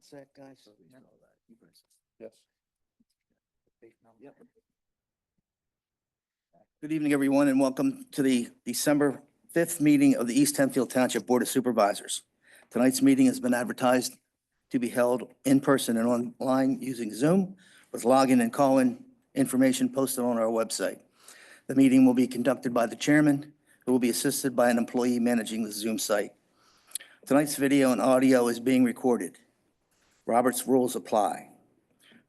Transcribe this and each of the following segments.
set, guys? Yes. Yep. Good evening, everyone, and welcome to the December 5th meeting of the East Hempfield Township Board of Supervisors. Tonight's meeting has been advertised to be held in person and online using Zoom with login and call-in information posted on our website. The meeting will be conducted by the chairman, who will be assisted by an employee managing the Zoom site. Tonight's video and audio is being recorded. Robert's rules apply.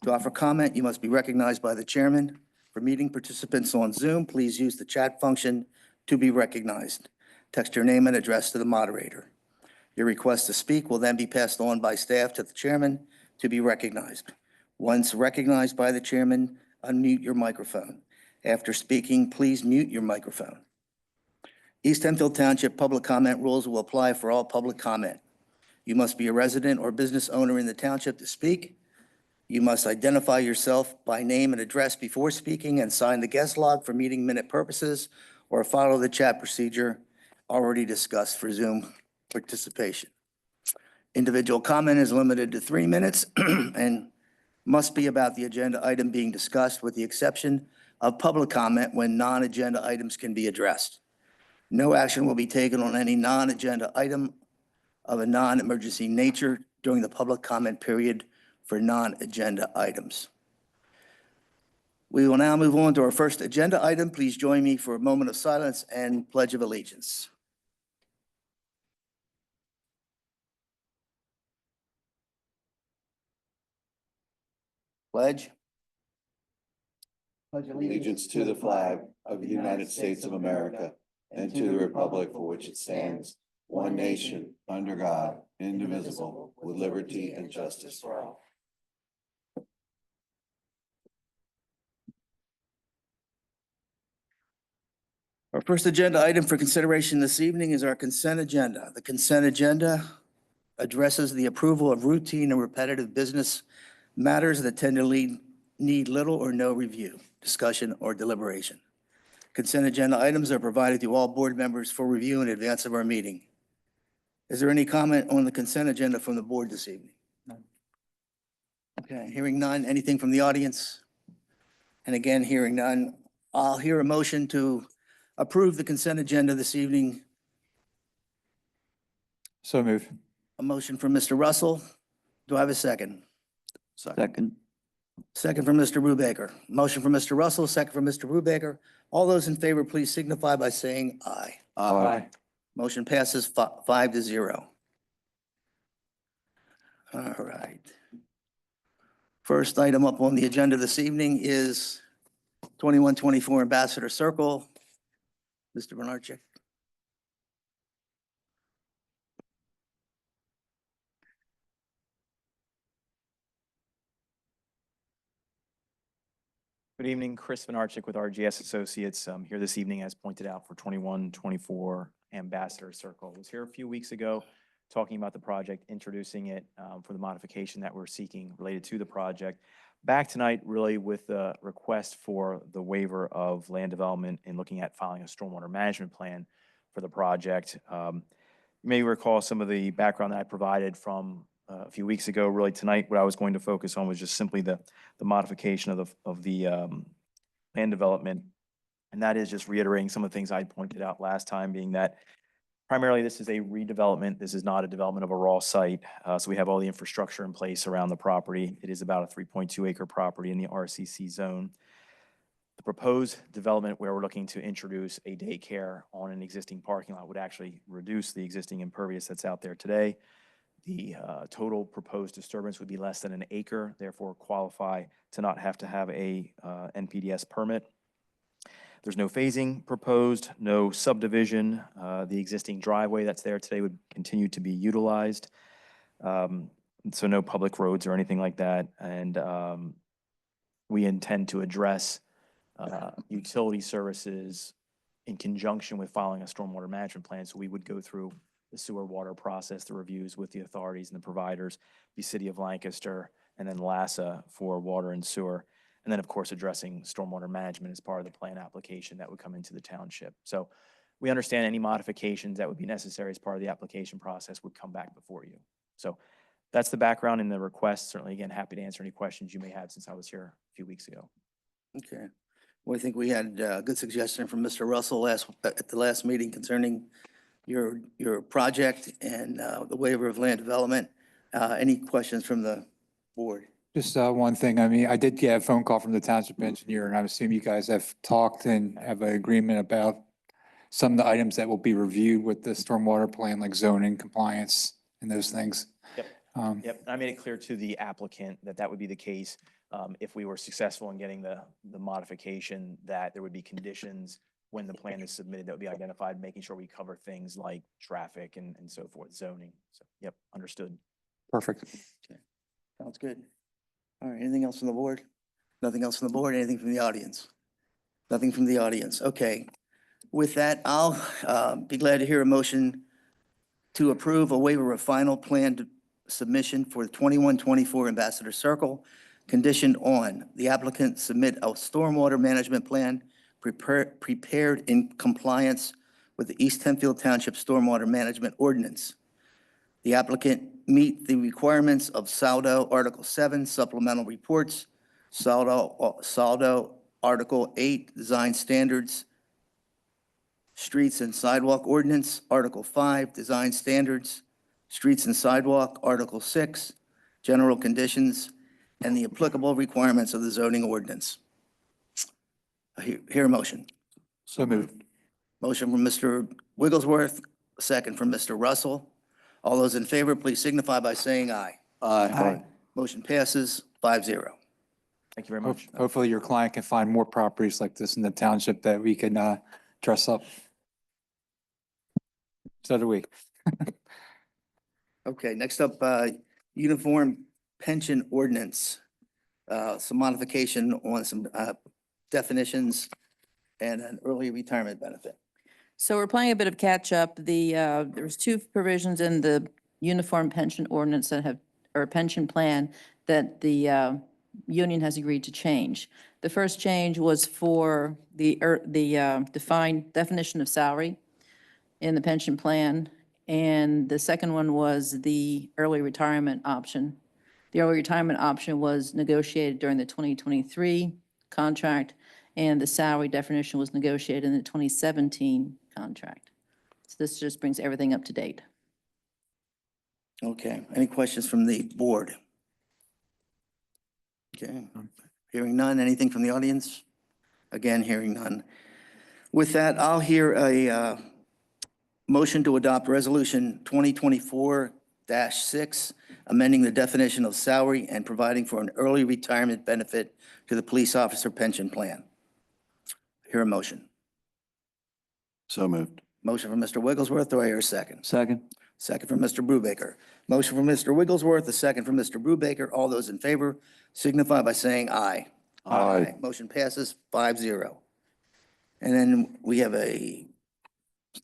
To offer comment, you must be recognized by the chairman. For meeting participants on Zoom, please use the chat function to be recognized. Text your name and address to the moderator. Your request to speak will then be passed on by staff to the chairman to be recognized. Once recognized by the chairman, unmute your microphone. After speaking, please mute your microphone. East Hempfield Township public comment rules will apply for all public comment. You must be a resident or business owner in the township to speak. You must identify yourself by name and address before speaking and sign the guest log for meeting minute purposes, or follow the chat procedure already discussed for Zoom participation. Individual comment is limited to 3 minutes and must be about the agenda item being discussed, with the exception of public comment when non-agenda items can be addressed. No action will be taken on any non-agenda item of a non-emergency nature during the public comment period for non-agenda items. We will now move on to our first agenda item. Please join me for a moment of silence and Pledge of Allegiance. Pledge. Allegiance to the flag of the United States of America and to the republic for which it stands, one nation, under God, indivisible, with liberty and justice for all. Our first agenda item for consideration this evening is our consent agenda. The consent agenda addresses the approval of routine and repetitive business matters that tend to need little or no review, discussion, or deliberation. Consent agenda items are provided to all board members for review in advance of our meeting. Is there any comment on the consent agenda from the board this evening? None. Okay, hearing none. Anything from the audience? And again, hearing none, I'll hear a motion to approve the consent agenda this evening. So move. A motion from Mr. Russell. Do I have a second? Second. Second from Mr. Brubaker. Motion from Mr. Russell, second from Mr. Brubaker. All those in favor, please signify by saying aye. Aye. Motion passes 5-0. All right. First item up on the agenda this evening is 2124 Ambassador Circle. Mr. Bernarczyk. Good evening, Chris Bernarczyk with RGS Associates. I'm here this evening, as pointed out, for 2124 Ambassador Circle. I was here a few weeks ago talking about the project, introducing it for the modification that we're seeking related to the project. Back tonight, really, with the request for the waiver of land development and looking at filing a stormwater management plan for the project. You may recall some of the background that I provided from a few weeks ago. Really tonight, what I was going to focus on was just simply the modification of the land development. And that is just reiterating some of the things I pointed out last time, being that primarily this is a redevelopment. This is not a development of a raw site. So we have all the infrastructure in place around the property. It is about a 3.2 acre property in the RCC zone. The proposed development where we're looking to introduce a daycare on an existing parking lot would actually reduce the existing impervious that's out there today. The total proposed disturbance would be less than an acre, therefore qualify to not have to have a NPDES permit. There's no phasing proposed, no subdivision. The existing driveway that's there today would continue to be utilized. So no public roads or anything like that. And we intend to address utility services in conjunction with filing a stormwater management plan. So we would go through the sewer water process, the reviews with the authorities and the providers, the City of Lancaster, and then LASA for water and sewer. And then, of course, addressing stormwater management as part of the plan application that would come into the township. So we understand any modifications that would be necessary as part of the application process would come back before you. So that's the background in the request. Certainly, again, happy to answer any questions you may have since I was here a few weeks ago. Okay. Well, I think we had a good suggestion from Mr. Russell at the last meeting concerning your project and the waiver of land development. Any questions from the board? Just one thing, I mean, I did get a phone call from the township engineer, and I assume you guys have talked and have an agreement about some of the items that will be reviewed with the stormwater plan, like zoning compliance and those things. Yep. Yep, I made it clear to the applicant that that would be the case. If we were successful in getting the modification, that there would be conditions when the plan is submitted that would be identified, making sure we cover things like traffic and so forth, zoning. So, yep, understood. Perfect. Sounds good. All right, anything else from the board? Nothing else from the board? Anything from the audience? Nothing from the audience. Okay. With that, I'll be glad to hear a motion to approve a waiver of final plan submission for the 2124 Ambassador Circle, conditioned on the applicant submit a stormwater management plan prepared in compliance with the East Hempfield Township Stormwater Management Ordinance. The applicant meet the requirements of Saldo Article 7 Supplemental Reports, Saldo Article 8 Design Standards, Streets and Sidewalk Ordinance, Article 5 Design Standards, Streets and Sidewalk, Article 6 General Conditions, and the applicable requirements of the zoning ordinance. Hear a motion. So moved. Motion from Mr. Wigglesworth, a second from Mr. Russell. All those in favor, please signify by saying aye. Aye. Motion passes 5-0. Thank you very much. Hopefully your client can find more properties like this in the township that we can dress up. So do we. Okay, next up, Uniform Pension Ordinance. Some modification on some definitions and an early retirement benefit. So we're playing a bit of catch up. There's two provisions in the uniform pension ordinance that have, or pension plan, that the union has agreed to change. The first change was for the defined definition of salary in the pension plan. And the second one was the early retirement option. The early retirement option was negotiated during the 2023 contract, and the salary definition was negotiated in the 2017 contract. So this just brings everything up to date. Okay, any questions from the board? Okay, hearing none. Anything from the audience? Again, hearing none. With that, I'll hear a motion to adopt Resolution 2024-6, amending the definition of salary and providing for an early retirement benefit to the police officer pension plan. Hear a motion. So moved. Motion from Mr. Wigglesworth. Do I hear a second? Second. Second from Mr. Brubaker. Motion from Mr. Wigglesworth, a second from Mr. Brubaker. All those in favor signify by saying aye. Aye. Motion passes 5-0. And then we have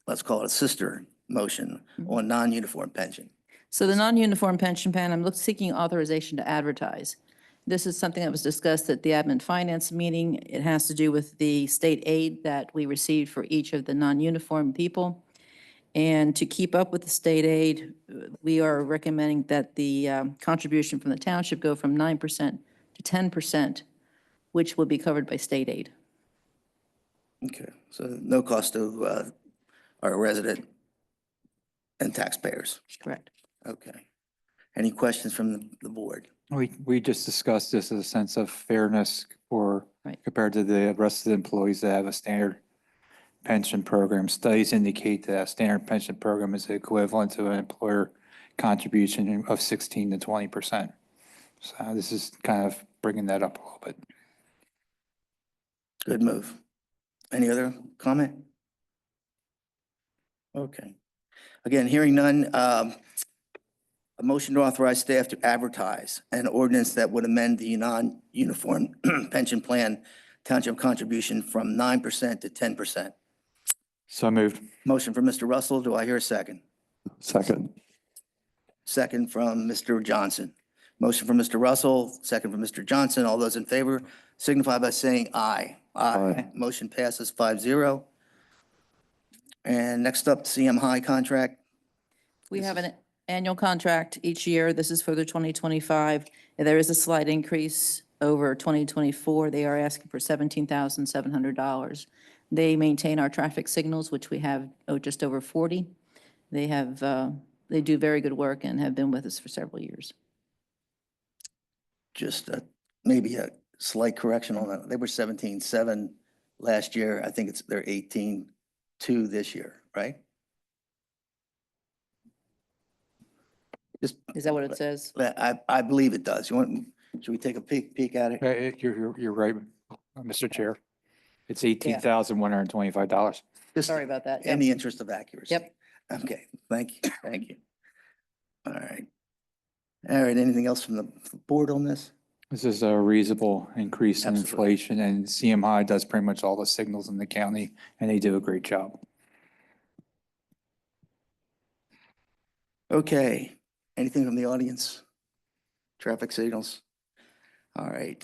let's call it a sister motion on non-uniform pension. So the non-uniform pension plan, I'm seeking authorization to advertise. This is something that was discussed at the admin finance meeting. It has to do with the state aid that we received for each of the non-uniform people. And to keep up with the state aid, we are recommending that the contribution from the township go from 9% to 10%, which will be covered by state aid. Okay, so no cost to our resident and taxpayers. Correct. Okay. Any questions from the board? We just discussed this as a sense of fairness for, Right. compared to the rest of the employees that have a standard pension program. Studies indicate that a standard pension program is equivalent to an employer contribution of 16 to 20%. So this is kind of bringing that up a little bit. Good move. Any other comment? Okay. Again, hearing none, a motion to authorize staff to advertise an ordinance that would amend the non-uniform pension plan township contribution from 9% to 10%. So moved. Motion from Mr. Russell. Do I hear a second? Second. Second from Mr. Johnson. Motion from Mr. Russell, second from Mr. Johnson. All those in favor signify by saying aye. Aye. Motion passes 5-0. And next up, CM High contract. We have an annual contract each year. This is for the 2025. There is a slight increase over 2024. They are asking for $17,700. They maintain our traffic signals, which we have just over 40. They have, they do very good work and have been with us for several years. Just maybe a slight correction on that. They were 17.7 last year. I think they're 18.2 this year, right? Just, Is that what it says? I believe it does. Should we take a peek at it? You're right, Mr. Chair. It's $18,125. Just Sorry about that. in Yep. the interest of accuracy. Yep. Okay, thank you, thank you. All right. All right, anything else from the board on this? This is a reasonable increase in Absolutely. inflation, and CMI does pretty much all the signals in the county, and they do a great job. Okay, anything from the audience? Traffic signals? All right,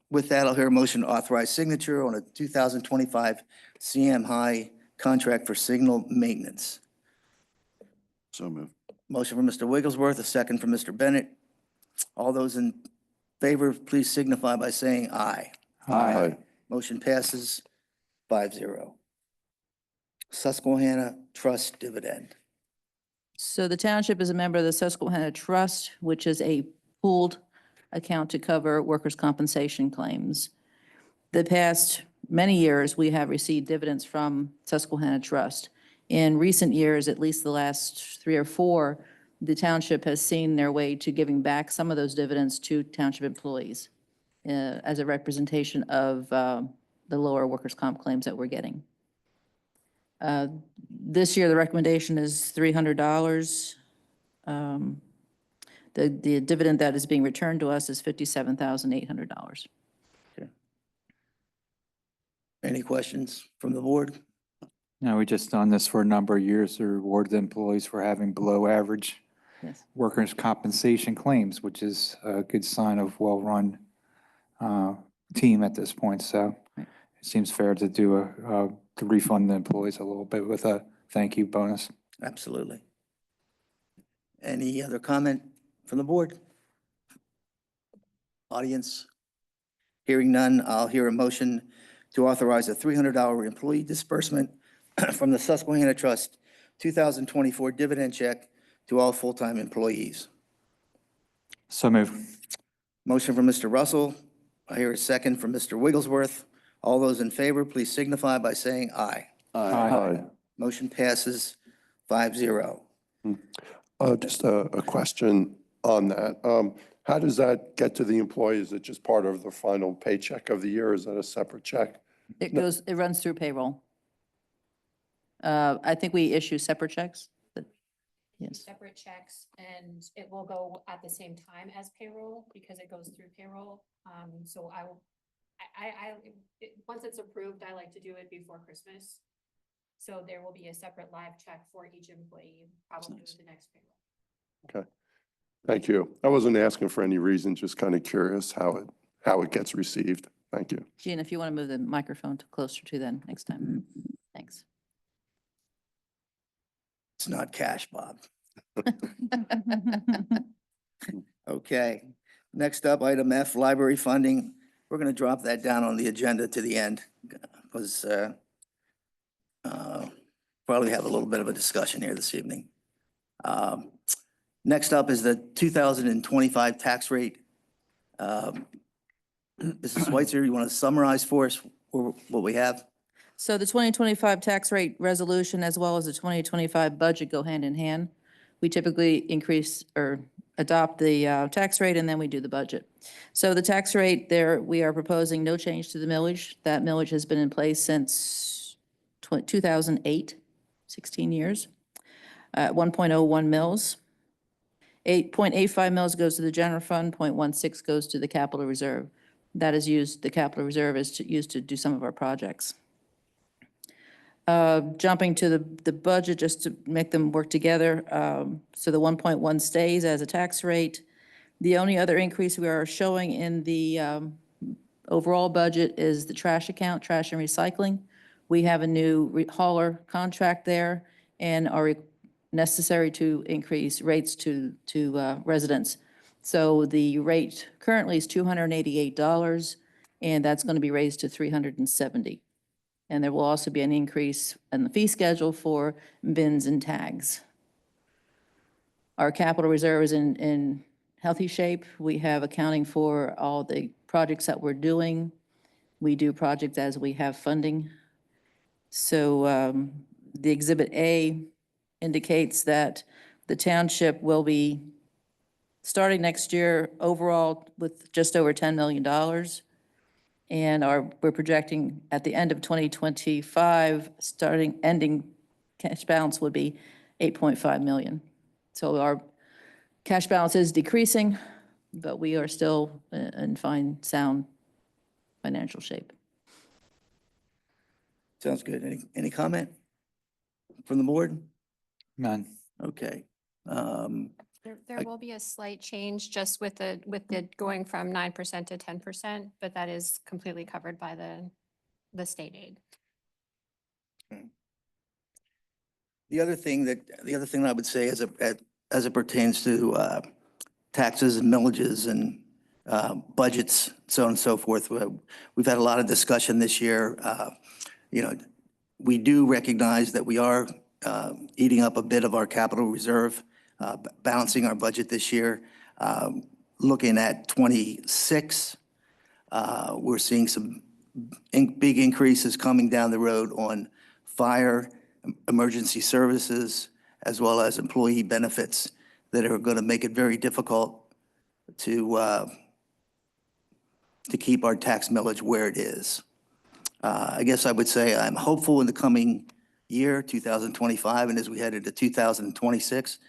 with that, I'll hear a motion to authorize signature on a 2025 CMI contract for signal maintenance. So moved. Motion from Mr. Wigglesworth, a second from Mr. Bennett. All those in favor, please signify by saying aye. Aye. Motion passes 5-0. Susquehanna Trust Dividend. So the township is a member of the Susquehanna Trust, which is a pooled account to cover workers' compensation claims. The past many years, we have received dividends from Susquehanna Trust. In recent years, at least the last 3 or 4, the township has seen their way to giving back some of those dividends to township employees as a representation of the lower workers' comp claims that we're getting. This year, the recommendation is $300. The dividend that is being returned to us is $57,800. Any questions from the board? Now, we just done this for a number of years to reward the employees for having below average Yes. workers' compensation claims, which is a good sign of well-run team at this point. So Right. it seems fair to do to refund the employees a little bit with a thank you bonus. Absolutely. Any other comment from the board? Audience? Hearing none, I'll hear a motion to authorize a $300 employee disbursement from the Susquehanna Trust 2024 dividend check to all full-time employees. So move. Motion from Mr. Russell. I hear a second from Mr. Wigglesworth. All those in favor, please signify by saying aye. Aye. Motion passes 5-0. Just a question on that. How does that get to the employee? Is it just part of the final paycheck of the year? Is that a separate check? It runs through payroll. I think we issue separate checks, but yes. Separate checks, and it will go at the same time as payroll because it goes through payroll. So once it's approved, I like to do it before Christmas. So there will be a separate live check for each employee, probably with the next payroll. Okay, thank you. I wasn't asking for any reason, just kind of curious how it gets received. Thank you. Gina, if you want to move the microphone closer to then next time. Thanks. It's not cash, Bob. Okay. Next up, item F, library funding. We're going to drop that down on the agenda to the end because probably have a little bit of a discussion here this evening. Next up is the 2025 tax rate. Mrs. Schweitzer, you want to summarize for us what we have? So the 2025 tax rate resolution as well as the 2025 budget go hand in hand. We typically increase or adopt the tax rate and then we do the budget. So the tax rate there, we are proposing no change to the millage. That millage has been in place since 2008, 16 years, 1.01 mils. 8.85 mils goes to the general fund, 0.16 goes to the capital reserve. That is used, the capital reserve is used to do some of our projects. Jumping to the budget, just to make them work together. So the 1.1 stays as a tax rate. The only other increase we are showing in the overall budget is the trash account, trash and recycling. We have a new hauler contract there and are necessary to increase rates to residents. So the rate currently is $288, and that's going to be raised to $370. And there will also be an increase in the fee schedule for bins and tags. Our capital reserve is in healthy shape. We have accounting for all the projects that we're doing. We do projects as we have funding. So the Exhibit A indicates that the township will be starting next year overall with just over $10 million. And we're projecting at the end of 2025, ending cash balance would be 8.5 million. So our cash balance is decreasing, but we are still in fine, sound financial shape. Sounds good. Any comment from the board? None. Okay. There will be a slight change just with the going from 9% to 10%, but that is completely covered by the state aid. The other thing that I would say as it pertains to taxes and millages and budgets, so on and so forth, we've had a lot of discussion this year. You know, we do recognize that we are eating up a bit of our capital reserve, balancing our budget this year. Looking at 26, we're seeing some big increases coming down the road on fire, emergency services, as well as employee benefits that are going to make it very difficult to keep our tax millage where it is. I guess I would say I'm hopeful in the coming year, 2025, and as we head into 2026,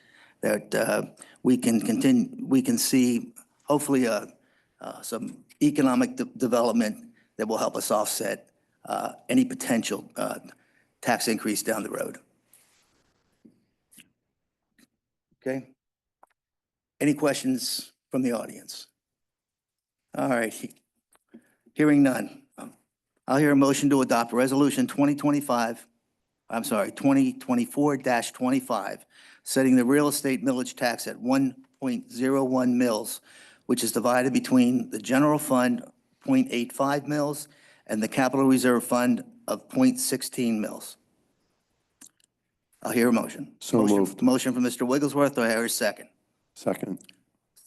that we can see hopefully some economic development that will help us offset any potential tax increase down the road. Okay. Any questions from the audience? All right. Hearing none. I'll hear a motion to adopt Resolution 2024-25, setting the real estate millage tax at 1.01 mils, which is divided between the general fund 0.85 mils and the capital reserve fund of 0.16 mils. I'll hear a motion. So moved. Motion from Mr. Wigglesworth. Do I hear a second? Second.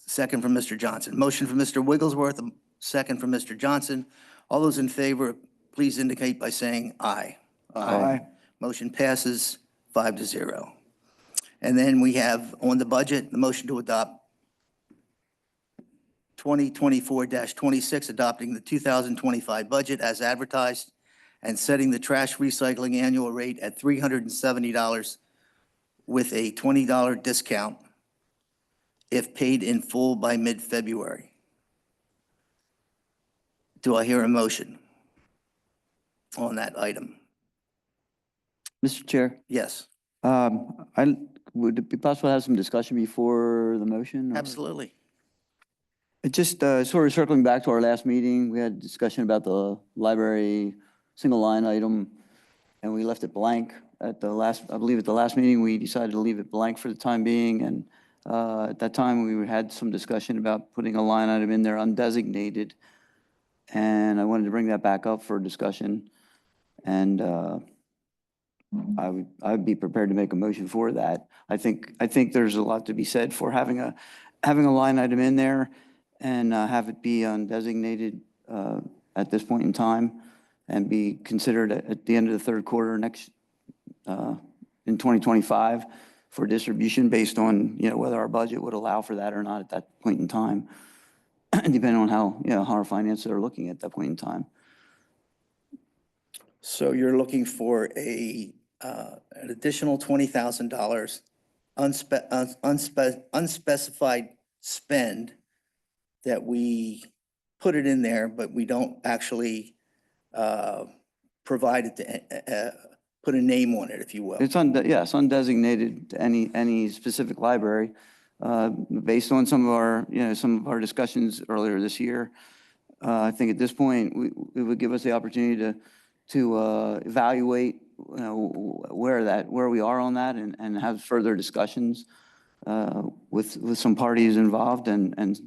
Second from Mr. Johnson. Motion from Mr. Wigglesworth, a second from Mr. Johnson. All those in favor, please indicate by saying aye. Aye. Motion passes 5-0. And then we have on the budget, the motion to adopt 2024-26, adopting the 2025 budget as advertised and setting the trash recycling annual rate at $370 with a $20 discount if paid in full by mid-February. Do I hear a motion on that item? Mr. Chair, Yes, would it be possible to have some discussion before the motion? or- absolutely. It just sort of circling back to our last meeting, we had a discussion about the library single line item, and we left it blank at the last, I believe at the last meeting, we decided to leave it blank for the time being. And at that time, we had some discussion about putting a line item in there undesignated. And I wanted to bring that back up for discussion. And I would be prepared to make a motion for that. I think there's a lot to be said for having a line item in there and have it be undesignated at this point in time and be considered at the end of the third quarter next in 2025 for distribution based on, whether our budget would allow for that or not at that point in time, depending on how our finances are looking at that point in time. So you're looking for an additional $20,000 unspecified spend that we put it in there, but we don't actually provide it to put a name on it, if you will. It's undesignated to any specific library, based on some of our discussions earlier this year. I think at this point, it would give us the opportunity to evaluate where we are on that and have further discussions with some parties involved and,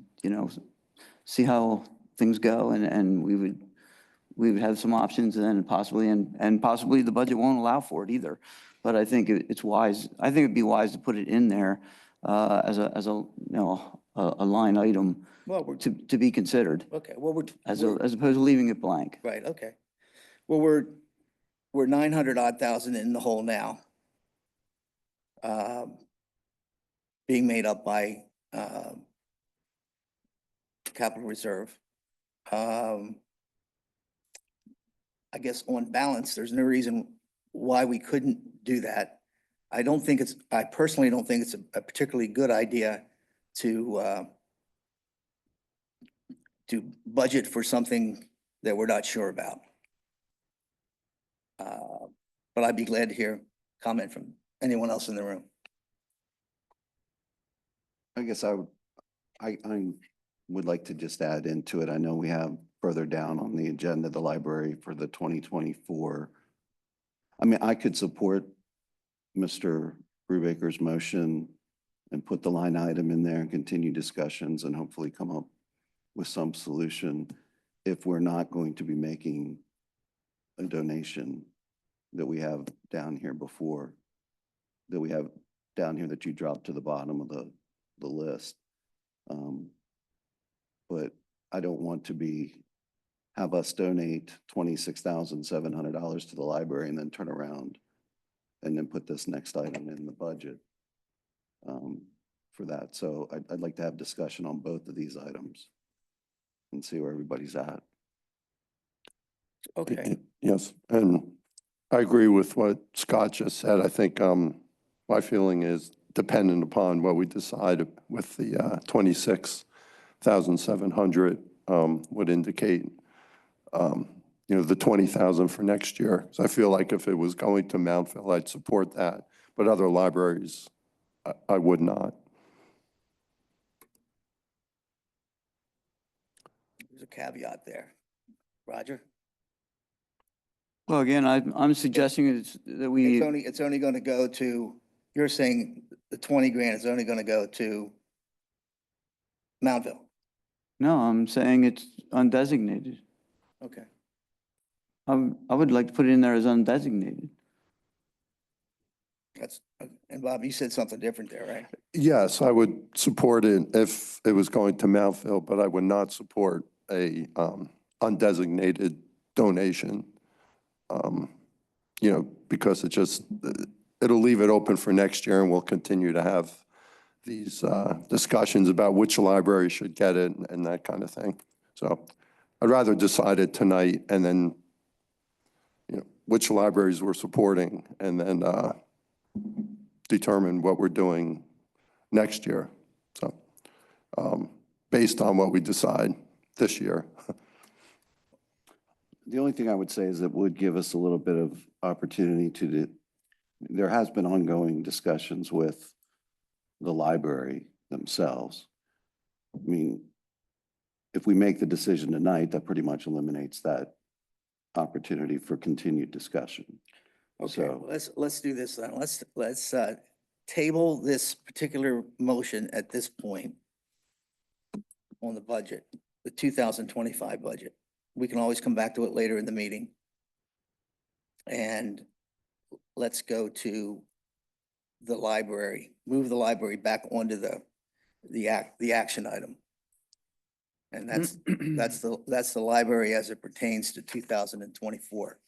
see how things go and we would have some options and possibly the budget won't allow for it either. But I think it's wise, I think it'd be wise to put it in there as a line item Well, we're, to be considered okay, well, as opposed to leaving it blank. right, okay. Well, we're 900 odd thousand in the hole now. Being made up by, capital reserve. I guess on balance, there's no reason why we couldn't do that. I personally don't think it's a particularly good idea to budget for something that we're not sure about. But I'd be glad to hear comment from anyone else in the room. I guess I would like to just add into it. I know we have further down on the agenda, the library for the 2024. I mean, I could support Mr. Brubaker's motion and put the line item in there and continue discussions and hopefully come up with some solution if we're not going to be making a donation that we have down here before, that we have down here that you dropped to the bottom of the list. But I don't want to have us donate $26,700 to the library and then turn around and then put this next item in the budget for that. So I'd like to have discussion on both of these items and see where everybody's at. Okay, Yes, and I agree with what Scott just said. I think my feeling is dependent upon what we decide with the 26,700 would indicate, the 20,000 for next year. So I feel like if it was going to Mountville, I'd support that, but other libraries, I would not. there's a caveat there. Roger? Well, again, I'm suggesting that we. It's only going to go to, you're saying the 20 grand is only going to go to Mountville. No, I'm saying it's undesignated. Okay. I would like to put it in there as undesignated. And Bob, you said something different there, right? Yes, I would support it if it was going to Mountville, but I would not support a undesignated donation. Because it'll leave it open for next year and we'll continue to have these discussions about which library should get it and that kind of thing. So I'd rather decide it tonight and then, which libraries we're supporting and then determine what we're doing next year. So based on what we decide this year. The only thing I would say is it would give us a little bit of opportunity there has been ongoing discussions with the library themselves. I mean, if we make the decision tonight, that pretty much eliminates that opportunity for continued discussion. Okay, So let's do this then. Let's table this particular motion at this point on the budget, the 2025 budget. We can always come back to it later in the meeting. And let's go to the library, move the library back onto the action item. And that's the library as it pertains to 2024.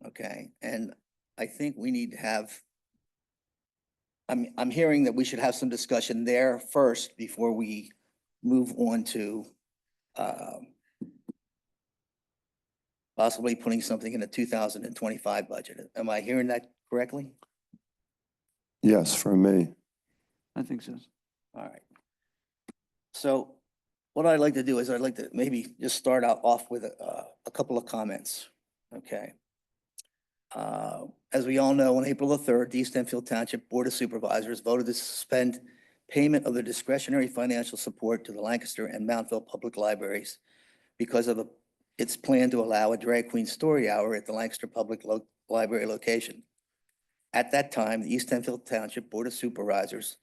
Okay, and I think we need to have, I'm hearing that we should have some discussion there first before we move on to possibly putting something in the 2025 budget. Am I hearing that correctly? Yes, for me. I think so. All right. So what I'd like to do is I'd like to maybe just start out off with a couple of comments. Okay. As we all know, on April the 3rd, the East Hempfield Township Board of Supervisors voted to suspend payment of the discretionary financial support to the Lancaster and Mountville Public Libraries because of a its plan to allow a drag queen story hour at the Lancaster Public Library location. At that time, the East Hempfield Township Board of Supervisors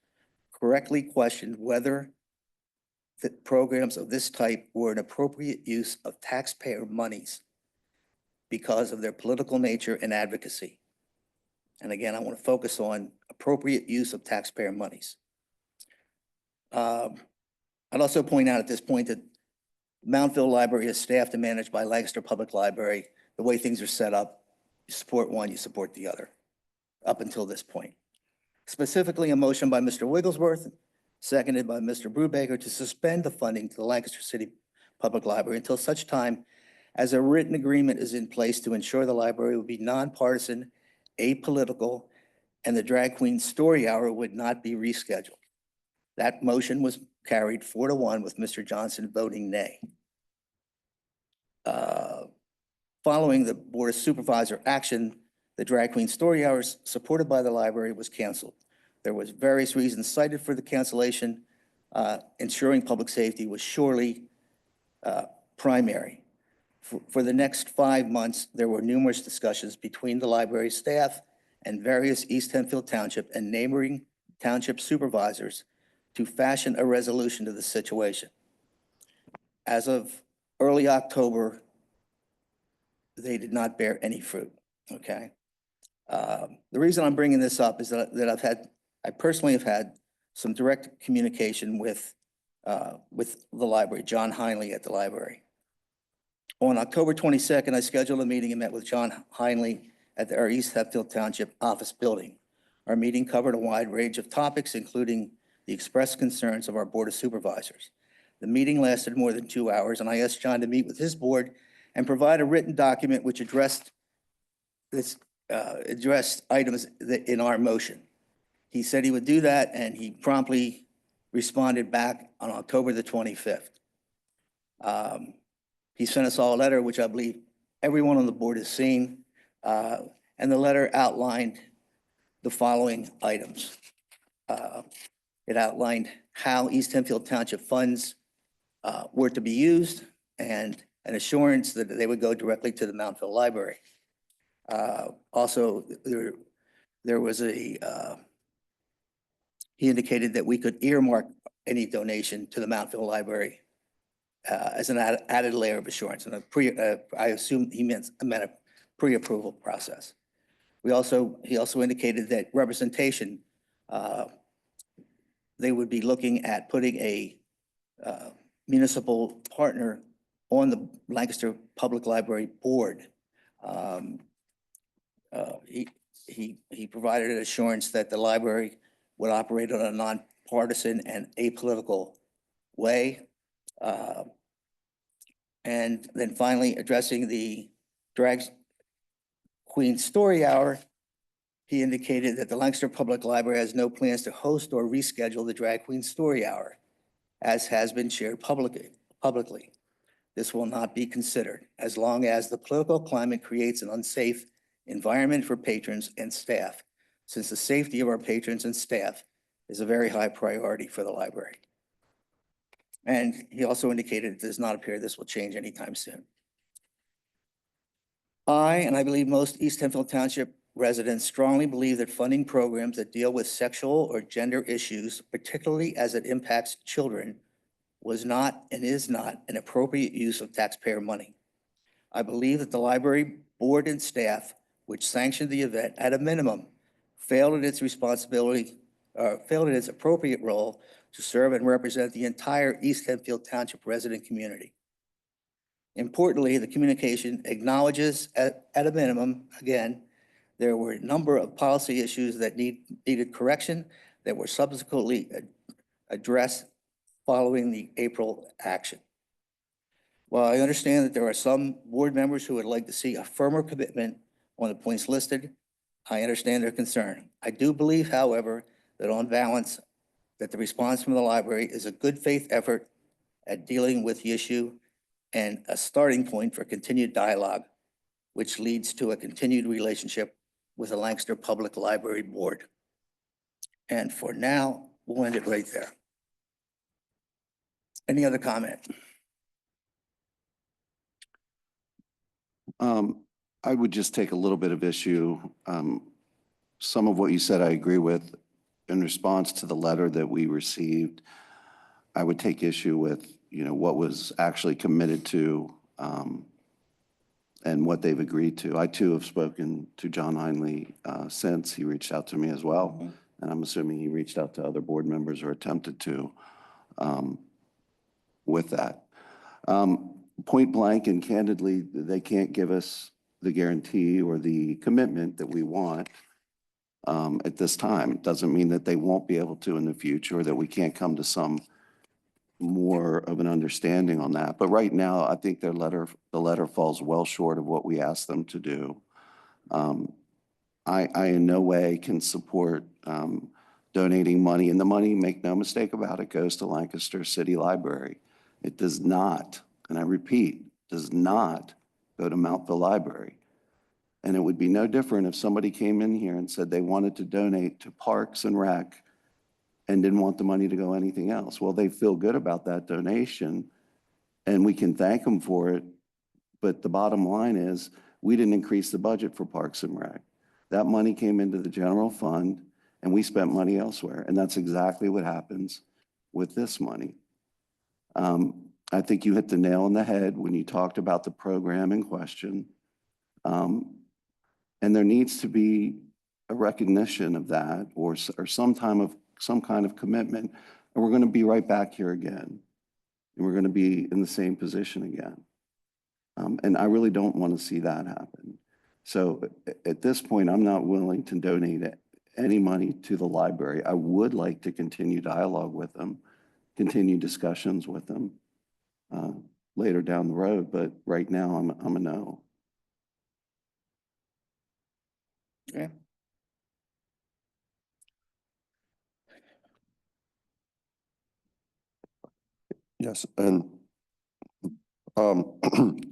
correctly questioned whether the programs of this type were an appropriate use of taxpayer monies because of their political nature and advocacy. And again, I want to focus on appropriate use of taxpayer monies. I'd also point out at this point that Mountville Library is staffed and managed by Lancaster Public Library. The way things are set up, you support one, you support the other, up until this point. Specifically, a motion by Mr. Wigglesworth, seconded by Mr. Brubaker, to suspend the funding to the Lancaster City Public Library until such time as a written agreement is in place to ensure the library will be nonpartisan, apolitical, and the drag queen story hour would not be rescheduled. That motion was carried 4-1 with Mr. Johnson voting nay. Following the Board of Supervisor action, the drag queen story hours supported by the library was canceled. There was various reasons cited for the cancellation. Ensuring public safety was surely primary. For the next 5 months, there were numerous discussions between the library staff and various East Hempfield Township and neighboring township supervisors to fashion a resolution to the situation. As of early October, they did not bear any fruit, okay? The reason I'm bringing this up is that I personally have had some direct communication with the library, John Heinley at the library. On October 22nd, I scheduled a meeting and met with John Heinley at our East Hempfield Township office building. Our meeting covered a wide range of topics, including the expressed concerns of our Board of Supervisors. The meeting lasted more than 2 hours, and I asked John to meet with his board and provide a written document which addressed items in our motion. He said he would do that, and he promptly responded back on October the 25th. He sent us all a letter, which I believe everyone on the board has seen, and the letter outlined the following items. It outlined how East Hempfield Township funds were to be used and an assurance that they would go directly to the Mountville Library. Also, there was he indicated that we could earmark any donation to the Mountville Library as an added layer of assurance. And I assume he meant a pre-approval process. He also indicated that representation, they would be looking at putting a municipal partner on the Lancaster Public Library Board. He provided an assurance that the library would operate on a nonpartisan and apolitical way. And then finally, addressing the drag queen story hour, he indicated that the Lancaster Public Library has no plans to host or reschedule the drag queen story hour, as has been shared publicly. This will not be considered as long as the political climate creates an unsafe environment for patrons and staff, since the safety of our patrons and staff is a very high priority for the library. And he also indicated it does not appear this will change anytime soon. And I believe most East Hempfield Township residents strongly believe that funding programs that deal with sexual or gender issues, particularly as it impacts children, was not and is not an appropriate use of taxpayer money. I believe that the library board and staff, which sanctioned the event, at a minimum, failed in its responsibility, failed in its appropriate role to serve and represent the entire East Hempfield Township resident community. Importantly, the communication acknowledges at a minimum, again, there were a number of policy issues that needed correction that were subsequently addressed following the April action. While I understand that there are some board members who would like to see a firmer commitment on the points listed, I understand their concern. I do believe, however, that on balance, that the response from the library is a good faith effort at dealing with the issue and a starting point for continued dialogue, which leads to a continued relationship with the Lancaster Public Library Board. And for now, we'll end it right there. Any other comment? I would just take a little bit of issue. Some of what you said I agree with. In response to the letter that we received, I would take issue with, what was actually committed to and what they've agreed to. I too have spoken to John Heinley since he reached out to me as well. And I'm assuming he reached out to other board members or attempted to with that. Point blank and candidly, they can't give us the guarantee or the commitment that we want at this time. It doesn't mean that they won't be able to in the future or that we can't come to some more of an understanding on that. But right now, I think the letter falls well short of what we asked them to do. I in no way can support donating money, and the money, make no mistake about it, goes to Lancaster City Library. It does not, and I repeat, does not go to Mountville Library. And it would be no different if somebody came in here and said they wanted to donate to Parks and Rec and didn't want the money to go anything else. Well, they feel good about that donation, and we can thank them for it. But the bottom line is, we didn't increase the budget for Parks and Rec. That money came into the general fund, and we spent money elsewhere. And that's exactly what happens with this money. I think you hit the nail on the head when you talked about the program in question. And there needs to be a recognition of that or some kind of commitment. And we're going to be right back here again. And we're going to be in the same position again. And I really don't want to see that happen. So at this point, I'm not willing to donate any money to the library. I would like to continue dialogue with them, continue discussions with them later down the road. But right now, I'm a no. Okay. Yes, and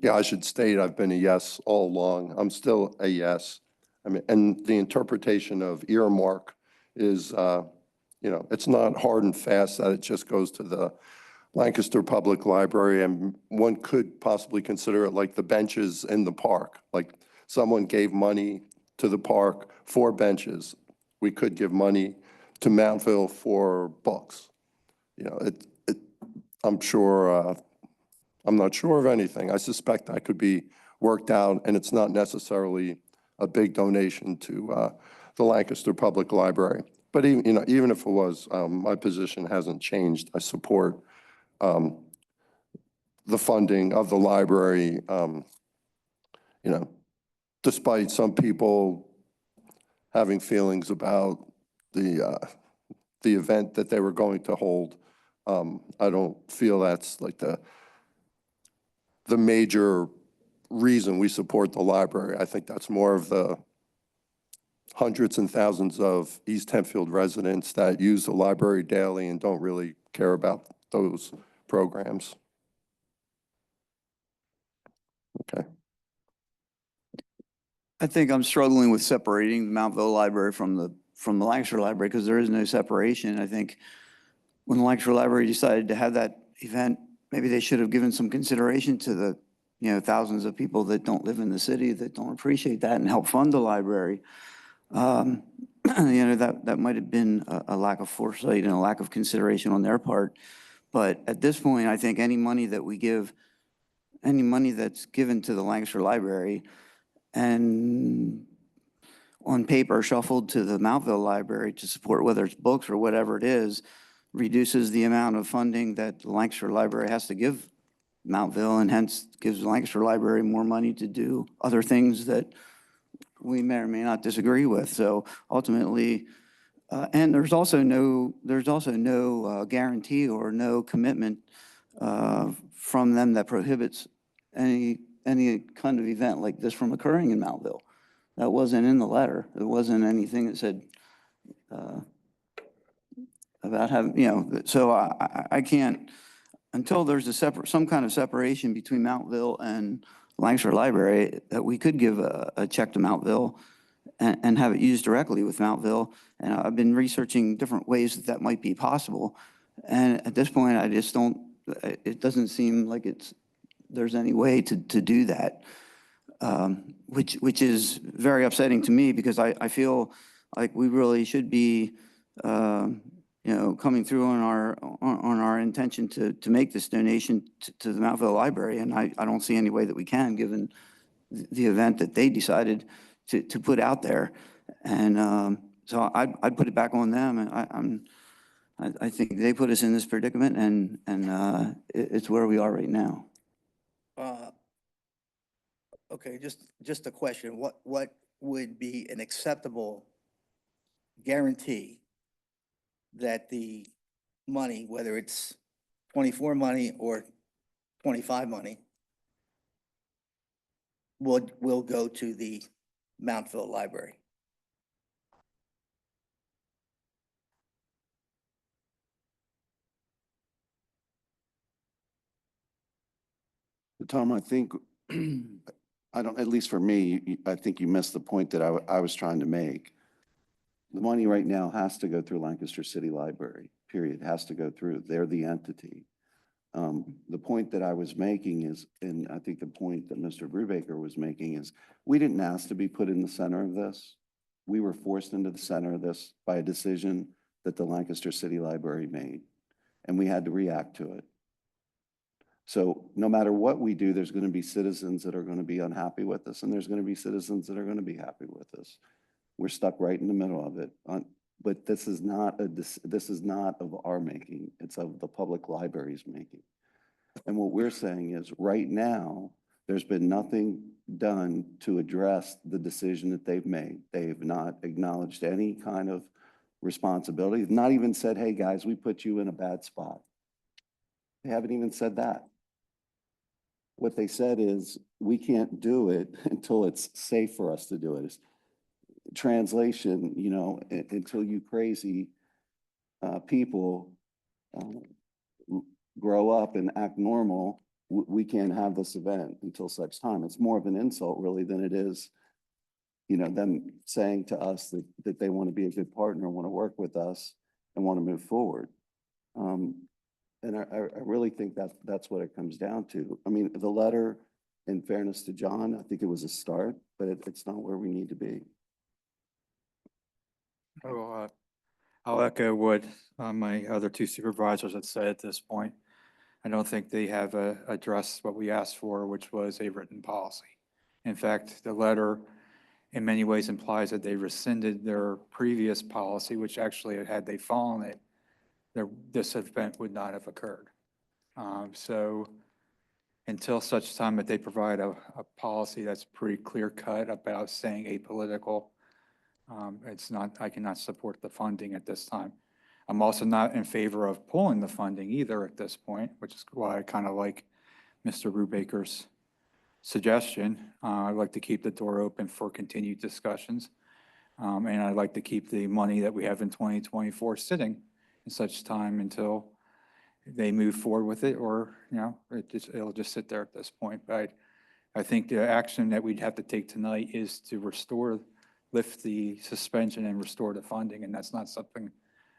yeah, I should state I've been a yes all along. I'm still a yes. I mean, and the interpretation of earmark is, it's not hard and fast that it just goes to the Lancaster Public Library, and one could possibly consider it like the benches in the park. Like someone gave money to the park for benches. We could give money to Mountville for books. I'm sure, I'm not sure of anything. I suspect that could be worked out, and it's not necessarily a big donation to the Lancaster Public Library. But even if it was, my position hasn't changed. I support the funding of the library, despite some people having feelings about the event that they were going to hold. I don't feel that's like the major reason we support the library. I think that's more of the hundreds and thousands of East Hempfield residents that use the library daily and don't really care about those programs. Okay. I think I'm struggling with separating the Mountville Library from the Lancaster Library because there is no separation. I think when the Lancaster Library decided to have that event, maybe they should have given some consideration to the thousands of people that don't live in the city that don't appreciate that and help fund the library. That might have been a lack of foresight and a lack of consideration on their part. But at this point, I think any money that we give, any money that's given to the Lancaster Library and on paper shuffled to the Mountville Library to support whether it's books or whatever it is, reduces the amount of funding that the Lancaster Library has to give Mountville, and hence gives the Lancaster Library more money to do other things that we may or may not disagree with. So ultimately, and there's also no guarantee or no commitment from them that prohibits any kind of event like this from occurring in Mountville. That wasn't in the letter. There wasn't anything that said about having, so I can't, until there's some kind of separation between Mountville and Lancaster Library, that we could give a check to Mountville and have it used directly with Mountville. And I've been researching different ways that might be possible. And at this point, I just don't, it doesn't seem like there's any way to do that. which is very upsetting to me because I feel like we really should be, coming through on our intention to make this donation to the Mountville Library. And I don't see any way that we can, given the event that they decided to put out there. And so I'd put it back on them. And I think they put us in this predicament, and it's where we are right now. Okay, just a question. What would be an acceptable guarantee that the money, whether it's 24 money or 25 money, will go to the Mountville Library? Tom, I think, I don't, at least for me, I think you missed the point that I was trying to make. The money right now has to go through Lancaster City Library, period, has to go through. They're the entity. The point that I was making is, and I think the point that Mr. Brubaker was making is, we didn't ask to be put in the center of this. We were forced into the center of this by a decision that the Lancaster City Library made, and we had to react to it. So no matter what we do, there's going to be citizens that are going to be unhappy with us, and there's going to be citizens that are going to be happy with us. We're stuck right in the middle of it. But this is not of our making. It's of the public library's making. And what we're saying is, right now, there's been nothing done to address the decision that they've made. They have not acknowledged any kind of responsibility. They've not even said, hey, guys, we put you in a bad spot. They haven't even said that. What they said is, we can't do it until it's safe for us to do it. Translation, until you crazy people grow up and act normal, we can't have this event until such time. It's more of an insult, really, than it is, them saying to us that they want to be a good partner, want to work with us, and want to move forward. And I really think that's what it comes down to. I mean, the letter, in fairness to John, I think it was a start, but it's not where we need to be. I'll echo what my other two supervisors had said at this point. I don't think they have addressed what we asked for, which was a written policy. In fact, the letter in many ways implies that they rescinded their previous policy, which actually, had they followed it, this event would not have occurred. So until such time that they provide a policy that's pretty clear cut about staying apolitical, I cannot support the funding at this time. I'm also not in favor of pulling the funding either at this point, which is why I kind of like Mr. Brubaker's suggestion. I'd like to keep the door open for continued discussions. And I'd like to keep the money that we have in 2024 sitting in such time until they move forward with it, or, it'll just sit there at this point. But I think the action that we'd have to take tonight is to lift the suspension and restore the funding, and that's not something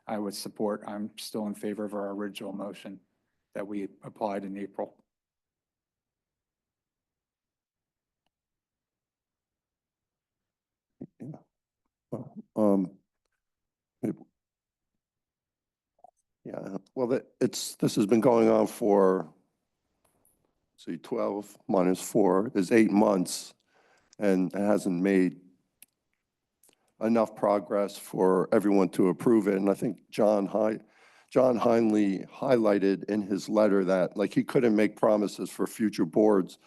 I would support. I'm still in favor of our original motion that we applied in April. Yeah. Well, yeah, well, this has been going on for, 12 minus 4 is 8 months, and it hasn't made enough progress for everyone to approve it. And I think John Heinley highlighted in his letter that, like, he couldn't make promises for future boards,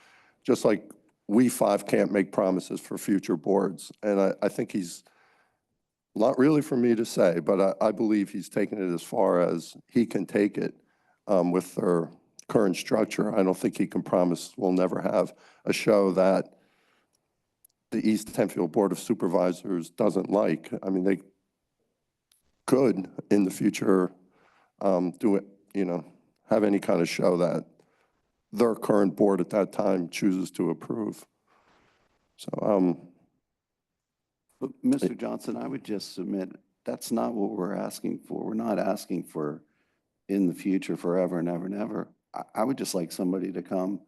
just like we 5 can't make promises for future boards. And I think he's, not really for me to say, but I believe he's taken it as far as he can take it with their current structure. I don't think he can promise we'll never have a show that the East Hempfield Board of Supervisors doesn't like. I mean, they could in the future do it, have any kind of show that their current board at that time chooses to approve. So, But Mr. Johnson, I would just submit, that's not what we're asking for. We're not asking for in the future forever and ever and ever. I would just like somebody to come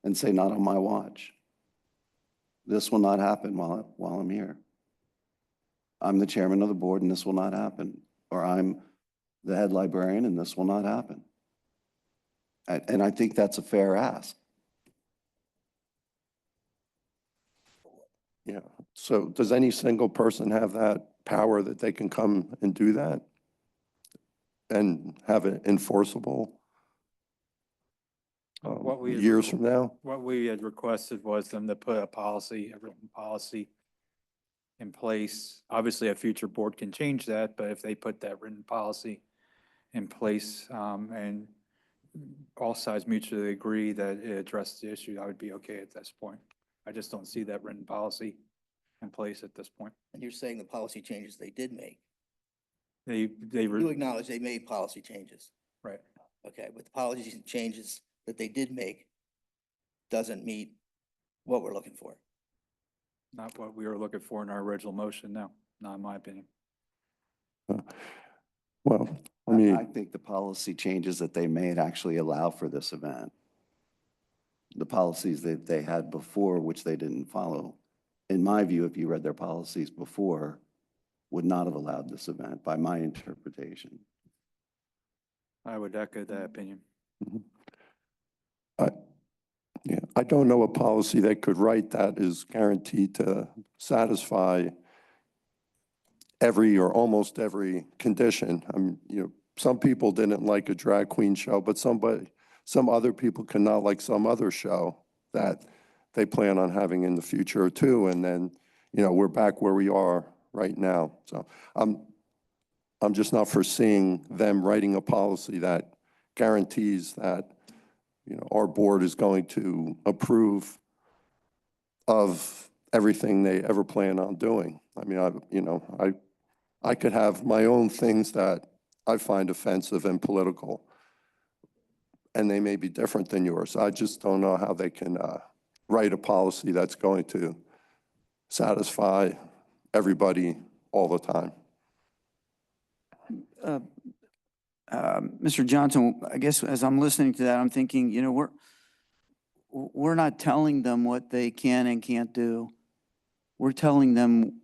and say, not on my watch. This will not happen while I'm here. I'm the chairman of the board and this will not happen. Or I'm the head librarian and this will not happen. And I think that's a fair ask. Yeah. So does any single person have that power that they can come and do that? And have it enforceable What we had years from now? What we had requested was them to put a policy, a written policy in place. Obviously, a future board can change that, but if they put that written policy in place, and all sides mutually agree that it addressed the issue, I would be okay at this point. I just don't see that written policy in place at this point. And you're saying the policy changes they did make. They You acknowledge they made policy changes. right. Okay, but the policy changes that they did make doesn't meet what we're looking for. Not what we were looking for in our original motion, no, not in my opinion. Well, I I mean, think the policy changes that they made actually allow for this event. The policies that they had before, which they didn't follow, in my view, if you read their policies before, would not have allowed this event by my interpretation. I would echo that opinion. yeah, I don't know a policy that could write that is guaranteed to satisfy every or almost every condition. Some people didn't like a drag queen show, but some other people cannot like some other show that they plan on having in the future too. And then, we're back where we are right now. So I'm just not foreseeing them writing a policy that guarantees that, our board is going to approve of everything they ever plan on doing. I mean, I could have my own things that I find offensive and political, and they may be different than yours. I just don't know how they can write a policy that's going to satisfy everybody all the time. Mr. Johnson, I guess as I'm listening to that, I'm thinking, we're not telling them what they can and can't do. We're telling them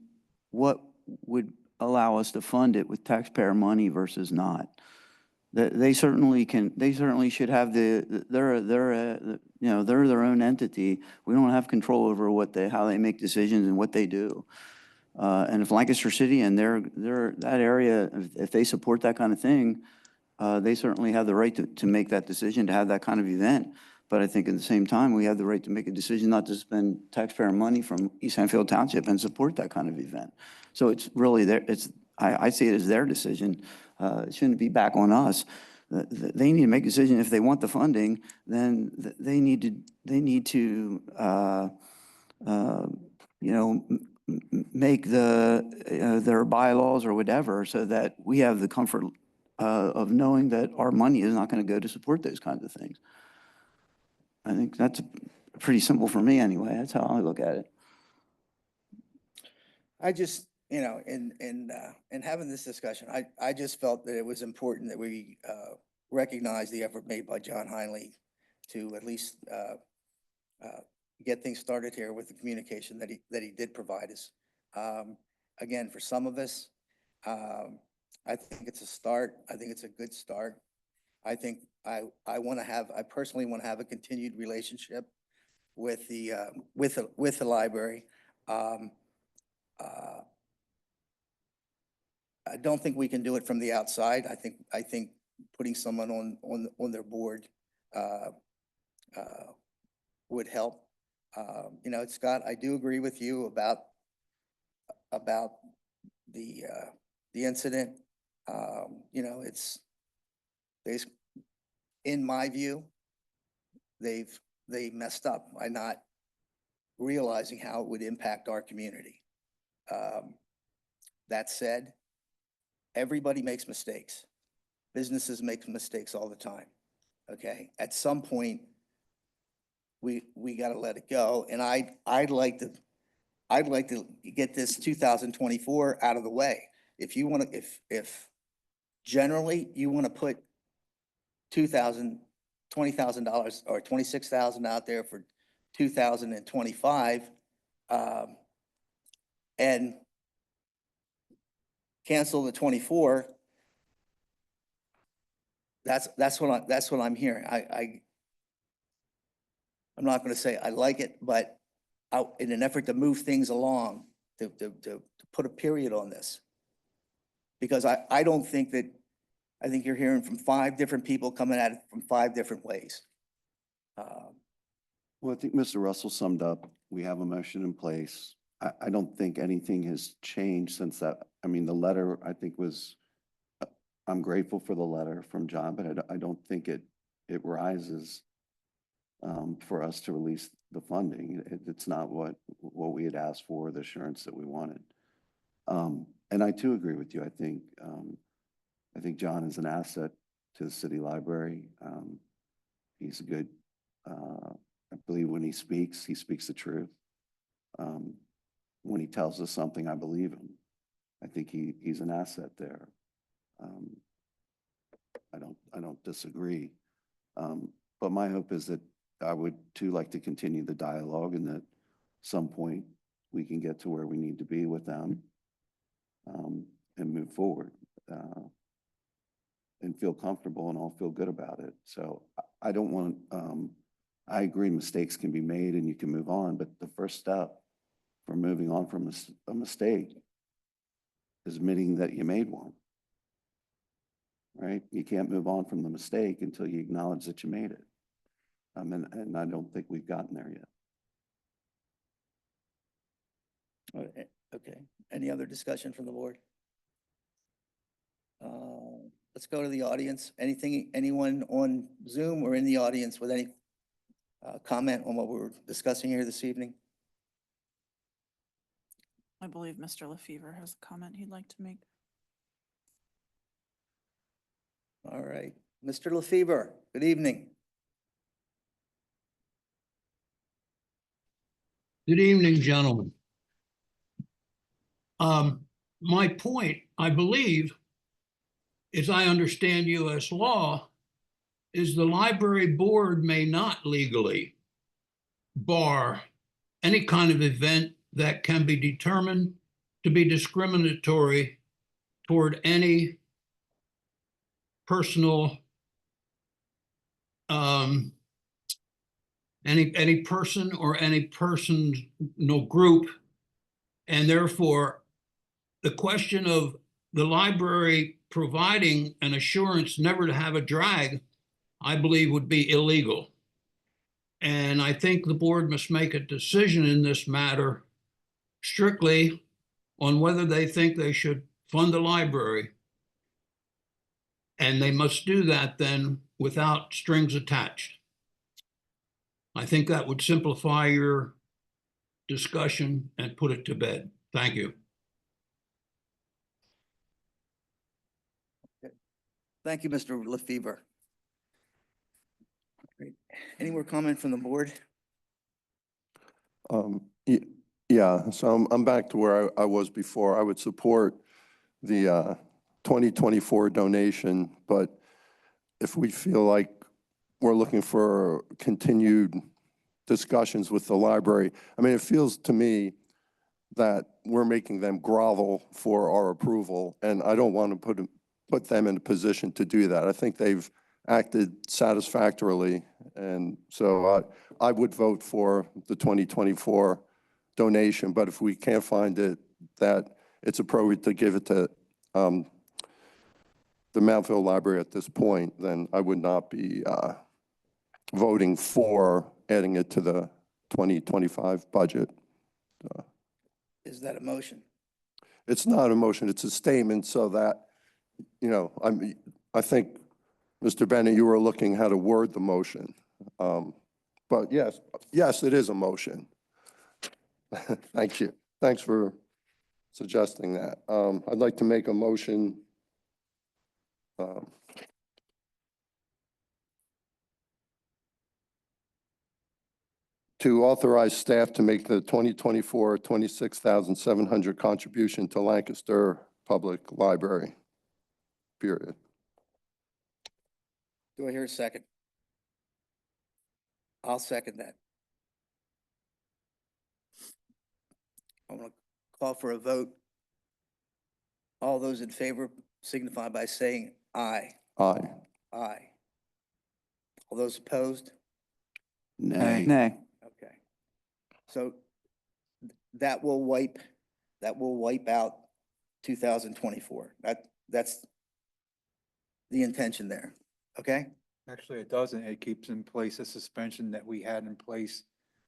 what would allow us to fund it with taxpayer money versus not. They certainly should have they're their own entity. We don't have control over how they make decisions and what they do. And if Lancaster City and that area, if they support that kind of thing, they certainly have the right to make that decision, to have that kind of event. But I think at the same time, we have the right to make a decision not to spend taxpayer money from East Hempfield Township and support that kind of event. So it's really I see it as their decision. It shouldn't be back on us. They need to make a decision. If they want the funding, then they need to make their bylaws or whatever so that we have the comfort of knowing that our money is not going to go to support those kinds of things. I think that's pretty simple for me anyway. That's how I look at it. I just, in having this discussion, I just felt that it was important that we recognize the effort made by John Heinley to at least get things started here with the communication that he did provide us. Again, for some of us, I think it's a start. I think it's a good start. I think I personally want to have a continued relationship with the library. I don't think we can do it from the outside. I think putting someone on their board would help. Scott, I do agree with you about the incident. In my view, they messed up by not realizing how it would impact our community. That said, everybody makes mistakes. Businesses make mistakes all the time. Okay, at some point, we got to let it go. And I'd like to get this 2024 out of the way. If you want to, if generally you want to put $20,000 or $26,000 out there for 2025, and cancel the 24, that's what I'm hearing. I'm not going to say I like it, but in an effort to move things along, to put a period on this. Because I don't think that, I think you're hearing from 5 different people coming at it from 5 different ways. Well, I think Mr. Russell summed up, we have a motion in place. I don't think anything has changed since that. I mean, the letter, I think was, I'm grateful for the letter from John, but I don't think it rises for us to release the funding. It's not what we had asked for, the assurance that we wanted. And I too agree with you. I think John is an asset to the city library. He's a good, I believe when he speaks the truth. When he tells us something, I believe him. I think he's an asset there. I don't disagree. But my hope is that I would too like to continue the dialogue, and that some point we can get to where we need to be with them, and move forward, and feel comfortable and all feel good about it. So I don't want, I agree mistakes can be made and you can move on, but the first step for moving on from a mistake is admitting that you made one, right? You can't move on from the mistake until you acknowledge that you made it. And I don't think we've gotten there yet. Okay, any other discussion from the board? Let's go to the audience. Anyone on Zoom or in the audience with any comment on what we're discussing here this evening? I believe Mr. Lefevre has a comment he'd like to make. All right, Mr. Lefevre, good evening. Good evening, gentlemen. My point, I believe, as I understand U.S. law, is the library board may not legally bar any kind of event that can be determined to be discriminatory toward any personal, any person or any personal group. And therefore, the question of the library providing an assurance never to have a drag, I believe would be illegal. And I think the board must make a decision in this matter strictly on whether they think they should fund the library. And they must do that then without strings attached. I think that would simplify your discussion and put it to bed. Thank you. Thank you, Mr. Lefevre. Great. Any more comment from the board? Yeah, so I'm back to where I was before. I would support the 2024 donation, but if we feel like we're looking for continued discussions with the library, I mean, it feels to me that we're making them grovel for our approval, and I don't want to put them in a position to do that. I think they've acted satisfactorily, and so I would vote for the 2024 donation, but if we can't find it that it's appropriate to give it to the Mountville Library at this point, then I would not be voting for adding it to the 2025 budget. Is that a motion? It's not a motion, it's a statement, so that, you know, I think, Mr. Bennett, you were looking how to word the motion. But yes, it is a motion. Thank you. Thanks for suggesting that. I'd like to make a motion to authorize staff to make the 2024 $26,700 contribution to Lancaster Public Library, period. Do I hear a second? I'll second that. I'm going to call for a vote. All those in favor signify by saying aye. Aye. Aye. All those opposed? Nay. Nay. Okay. So that will wipe out 2024. That's the intention there. Okay? Actually, it doesn't. It keeps in place a suspension that we had in place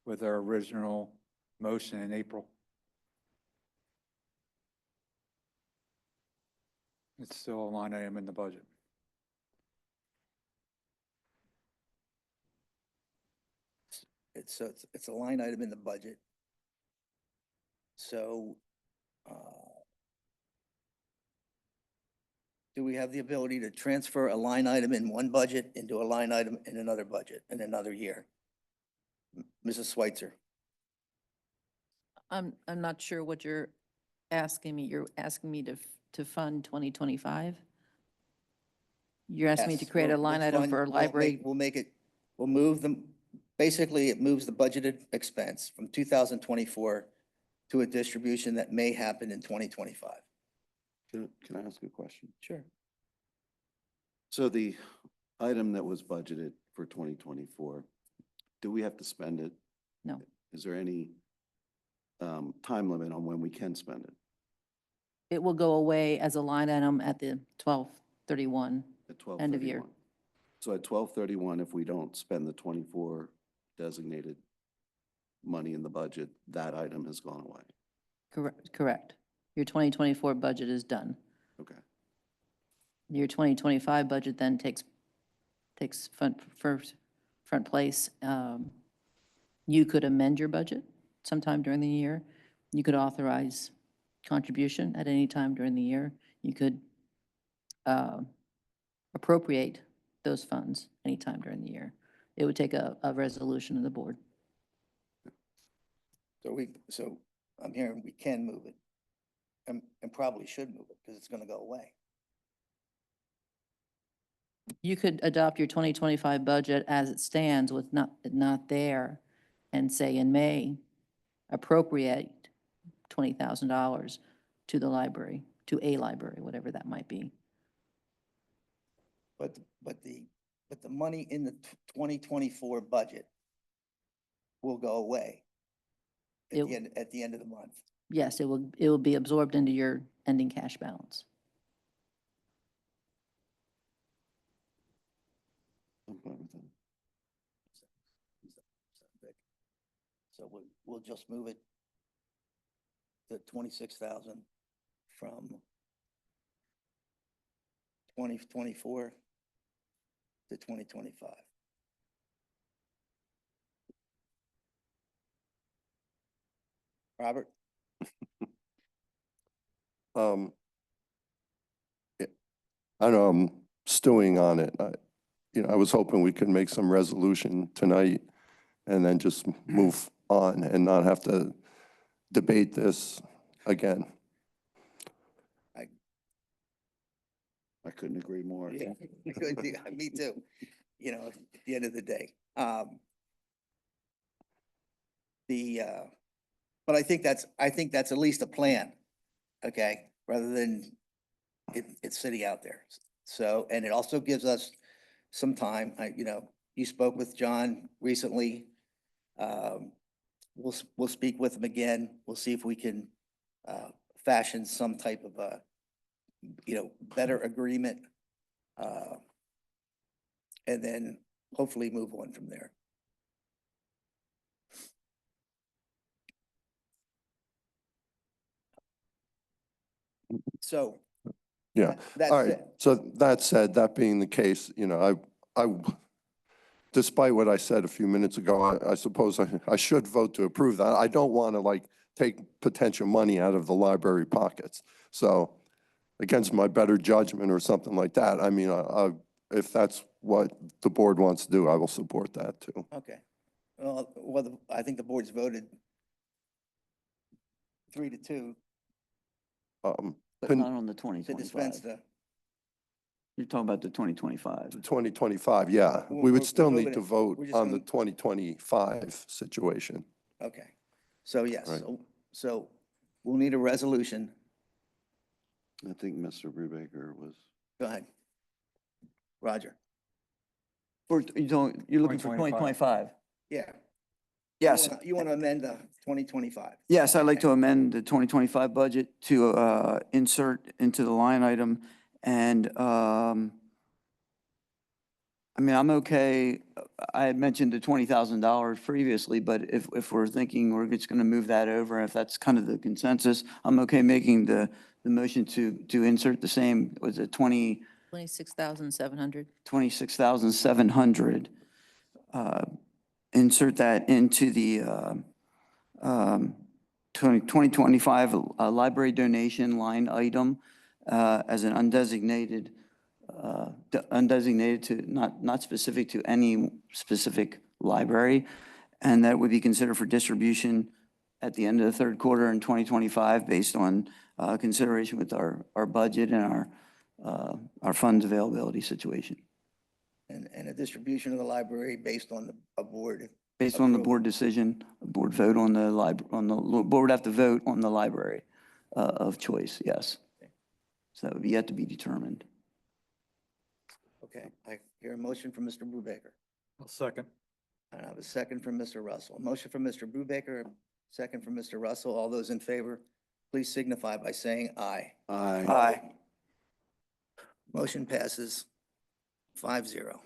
with our original motion in April. It's still a line item in the budget. It's a line item in the budget. So, do we have the ability to transfer a line item in one budget into a line item in another budget in another year? Mrs. Schweitzer? I'm not sure what you're asking me. You're asking me to fund 2025? You're asking me to Yes, create a we'll line item fund- for a we'll library? We'll move them, basically it moves the budgeted expense from 2024 to a distribution that may happen in 2025. Can I ask a question? Sure. So the item that was budgeted for 2024, do we have to spend it? No. Is there any time limit on when we can spend it? It will go away as a line item at the 12/31. At End of year. 12/31? So at 12/31, if we don't spend the 24 designated money in the budget, that item has gone away. Correct. Your 2024 budget is done. Okay. Your 2025 budget then takes front place. You could amend your budget sometime during the year. You could authorize contribution at any time during the year. You could appropriate those funds anytime during the year. It would take a resolution of the board. So I'm hearing we can move it and probably should move it because it's going to go away. You could adopt your 2025 budget as it stands with not there and say in May, appropriate $20,000 to the library, to a library, whatever that might be. But the money in the 2024 budget will go away It- at the end of the month. Yes, it will be absorbed into your ending cash balance. I'm fine with that. So we'll just move it to 26,000 from 2024 to 2025. Robert? Yeah, I know I'm stewing on it. I was hoping we could make some resolution tonight and then just move on and not have to debate this again. I couldn't agree more. Yeah, me too. At the end of the day. But I think that's at least a plan, okay, rather than it's sitting out there. So, and it also gives us some time. You spoke with John recently. We'll speak with him again. We'll see if we can fashion some type of a, better agreement. And then hopefully move on from there. So. Yeah. That's All right. it. So that said, that being the case, I, despite what I said a few minutes ago, I suppose I should vote to approve that. I don't want to take potential money out of the library pockets. So against my better judgment or something like that, I mean, if that's what the board wants to do, I will support that too. Okay. Well, I think the board's voted 3-2 But Couldn't- not on the to dispense 2025. the. You're talking about the 2025. 2025, yeah. We're- We would we're still moving need to it. vote We're just on the gonna- 2025 situation. Okay. So yes, Right. so we'll need a resolution. I think Mr. Brubaker was, Go ahead. Roger. You're looking for 2025? Yeah. Yes. You want to amend the 2025? Yes, I'd like to amend the 2025 budget to insert into the line item. And I mean, I'm okay. I had mentioned the $20,000 previously, but if we're thinking we're just going to move that over, if that's kind of the consensus, I'm okay making the motion to insert the same, was it 26,700. 26,700? Insert that into the 2025 library donation line item as an undesignated, undesignated to, not specific to any specific library. And that would be considered for distribution at the end of the third quarter in 2025 based on consideration with our budget and our funds availability situation. And a distribution of the library based on a board. Based on the approval. board decision, a board vote on the board would have to vote on the library of choice, yes. So that would be yet to be determined. Okay, I hear a motion from Mr. Brubaker. I'll second. I have a second from Mr. Russell. A motion from Mr. Brubaker, second from Mr. Russell. All those in favor, please signify by saying aye. Aye. Motion passes 5-0.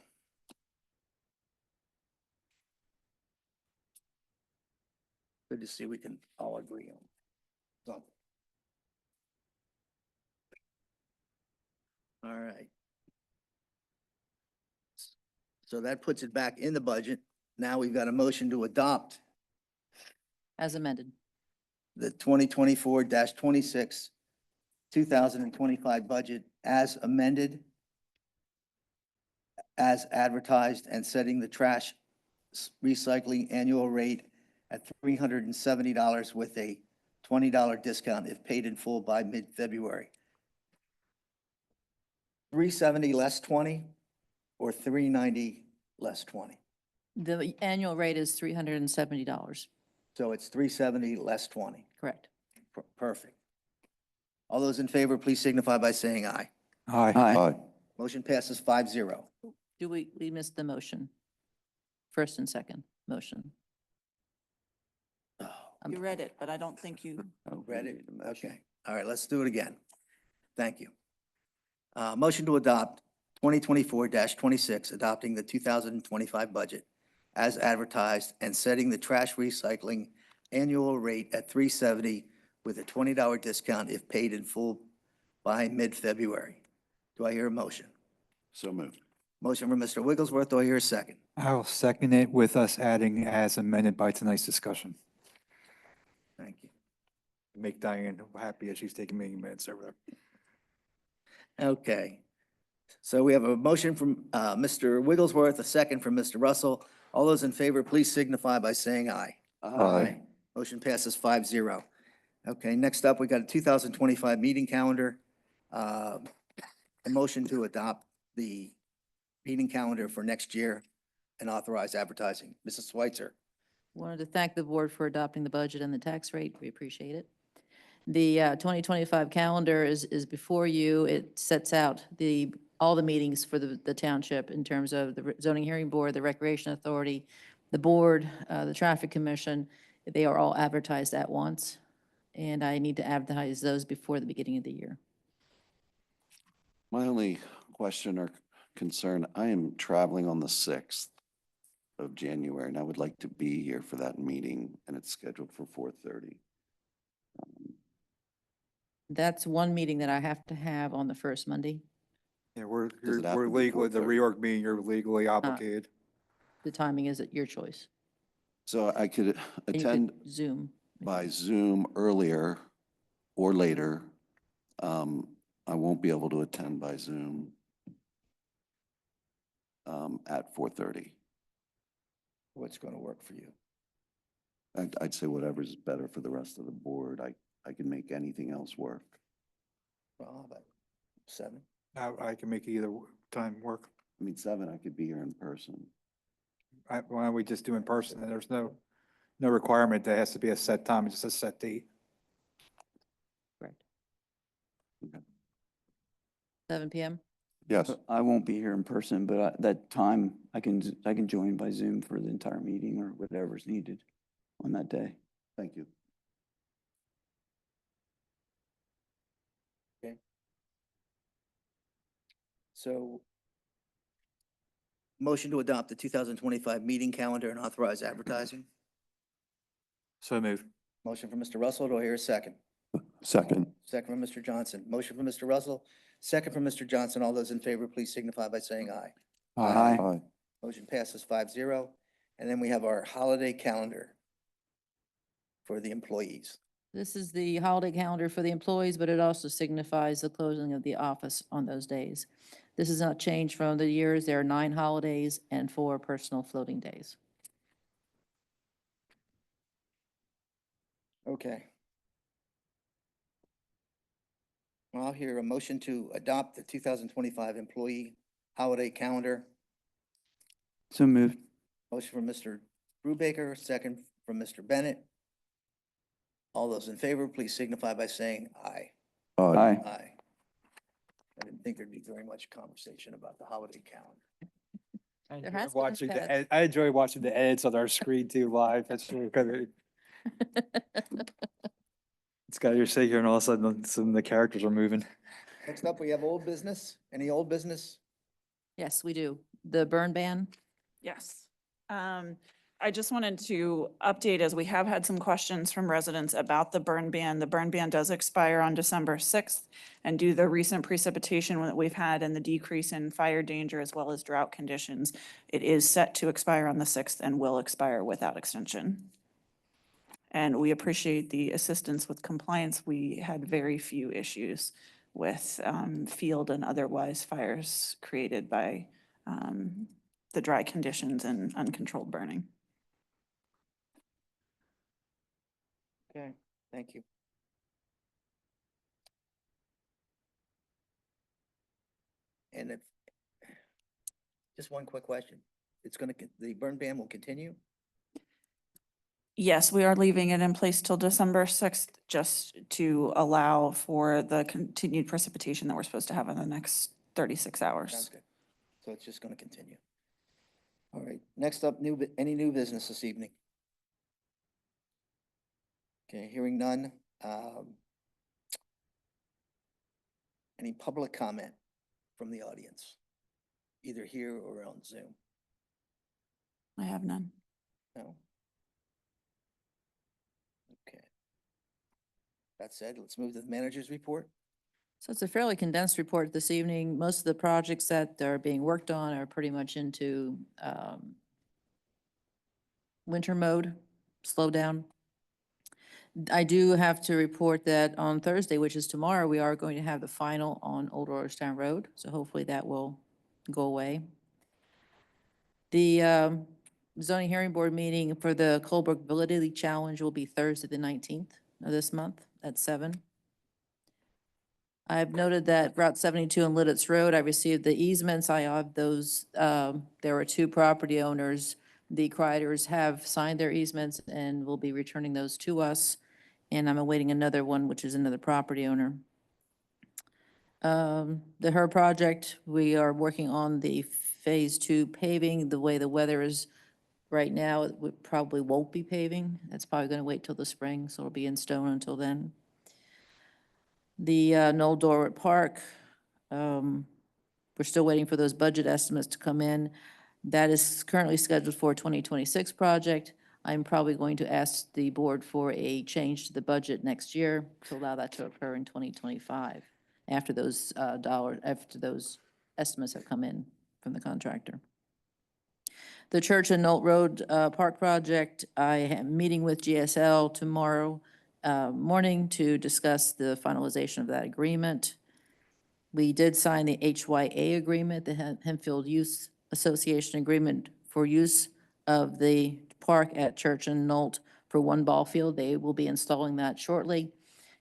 Good to see we can all agree on something. All right. So that puts it back in the budget. Now we've got a motion to adopt As amended. the 2024-26, 2025 budget as amended, as advertised, and setting the trash recycling annual rate at $370 with a $20 discount if paid in full by mid-February. 370 less 20 or 390 less 20? The annual rate is $370, So it's 370 less 20. correct? Perfect. All those in favor, please signify by saying aye. Aye. aye. Motion passes 5-0. Do we missed the motion? First and second motion. You read it, but I don't think you, Read it? Okay. All right, let's do it again. Thank you. Motion to adopt 2024-26, adopting the 2025 budget as advertised and setting the trash recycling annual rate at $370 with a $20 discount if paid in full by mid-February. Do I hear a motion? So moved. Motion from Mr. Wigglesworth. Do I hear a second? I'll second it with us adding as amended by tonight's discussion. Thank you. Make Diane happy as she's taking meeting minutes over there. Okay. So we have a motion from Mr. Wigglesworth, a second from Mr. Russell. All those in favor, please signify by saying aye. Aye. Motion passes 5-0. Okay, next up, we got a 2025 meeting calendar. A motion to adopt the meeting calendar for next year and authorize advertising. Mrs. Switzer. Wanted to thank the board for adopting the budget and the tax rate. We appreciate it. The 2025 calendar is before you. It sets out all the meetings for the township in terms of the zoning hearing board, the recreation authority, the board, the traffic commission. They are all advertised at once, and I need to advertise those before the beginning of the year. My only question or concern, I am traveling on the 6th of January, and I would like to be here for that meeting, and it's scheduled for 4:30. That's one meeting that I have to have on the first Monday. Yeah, Does it have we're to be legal, the 4:30? reorg meeting, you're legally obligated. The timing is at your choice. So I could And you could attend Zoom. by Zoom earlier or later. I won't be able to attend by Zoom at 4:30. What's going to work for you? I'd say whatever's better for the rest of the board. I can make anything else work. Well, how about 7? I can make either time work. I mean, 7, I could be here in person. Why don't we just do in person? And there's no requirement that has to be a set time, it's just a set date. 7 PM? Yes. I won't be here in person, but that time I can join by Zoom for the entire meeting or whatever's needed on that day. Thank you. So motion to adopt the 2025 meeting calendar and authorize advertising. So moved. Motion from Mr. Russell. Do I hear a second? Second. Second from Mr. Johnson. Motion from Mr. Russell, second from Mr. Johnson. All those in favor, please signify by saying aye. Aye. Aye. Motion passes 5-0. And then we have our holiday calendar for the employees. This is the holiday calendar for the employees, but it also signifies the closing of the office on those days. This is not changed from the years. There are 9 holidays and 4 personal floating days. Okay. I'll hear a motion to adopt the 2025 employee holiday calendar. So moved. Motion from Mr. Brubaker, second from Mr. Bennett. All those in favor, please signify by saying aye. Aye. Aye. I didn't think there'd be very much conversation about the holiday calendar. There has been in the past. I enjoy watching the edits on our screen too live. That's really good. It's got your say here and all of a sudden some of the characters are moving. Next up, we have old business. Any old business? Yes, we do. The burn ban. Yes. I just wanted to update as we have had some questions from residents about the burn ban. The burn ban does expire on December 6th. And due to the recent precipitation that we've had and the decrease in fire danger as well as drought conditions, it is set to expire on the 6th and will expire without extension. And we appreciate the assistance with compliance. We had very few issues with field and otherwise fires created by the dry conditions and uncontrolled burning. Okay, thank you. And if, just one quick question. It's gonna, the burn ban will continue? Yes, we are leaving it in place till December 6th, just to allow for the continued precipitation that we're supposed to have in the next 36 Sounds hours. good. So it's just gonna continue. All right, next up, any new business this evening? Okay, hearing none. Any public comment from the audience, either here or on Zoom? I have none. No? Okay. That said, let's move to the manager's report. So it's a fairly condensed report this evening. Most of the projects that are being worked on are pretty much into winter mode, slow down. I do have to report that on Thursday, which is tomorrow, we are going to have the final on Old Orangetown Road. So hopefully that will go away. The zoning hearing board meeting for the Colebrook Validity Challenge will be Thursday, the 19th of this month at 7. I've noted that Route 72 and Lidditz Road, I received the easements. I have those, there were 2 property owners. The Criers have signed their easements and will be returning those to us. And I'm awaiting another one, which is another property owner. The Her project, we are working on the Phase 2 paving. The way the weather is right now, we probably won't be paving. That's probably going to wait till the spring, so it'll be in stone until then. The Knoll Dorrit Park, we're still waiting for those budget estimates to come in. That is currently scheduled for a 2026 project. I'm probably going to ask the board for a change to the budget next year to allow that to occur in 2025, after those after those estimates have come in from the contractor. The Church and Knoll Road Park project, I am meeting with GSL tomorrow morning to discuss the finalization of that agreement. We did sign the HYA agreement, the Hempfield Youth Association agreement for use of the park at Church and Knoll for one ball field. They will be installing that shortly.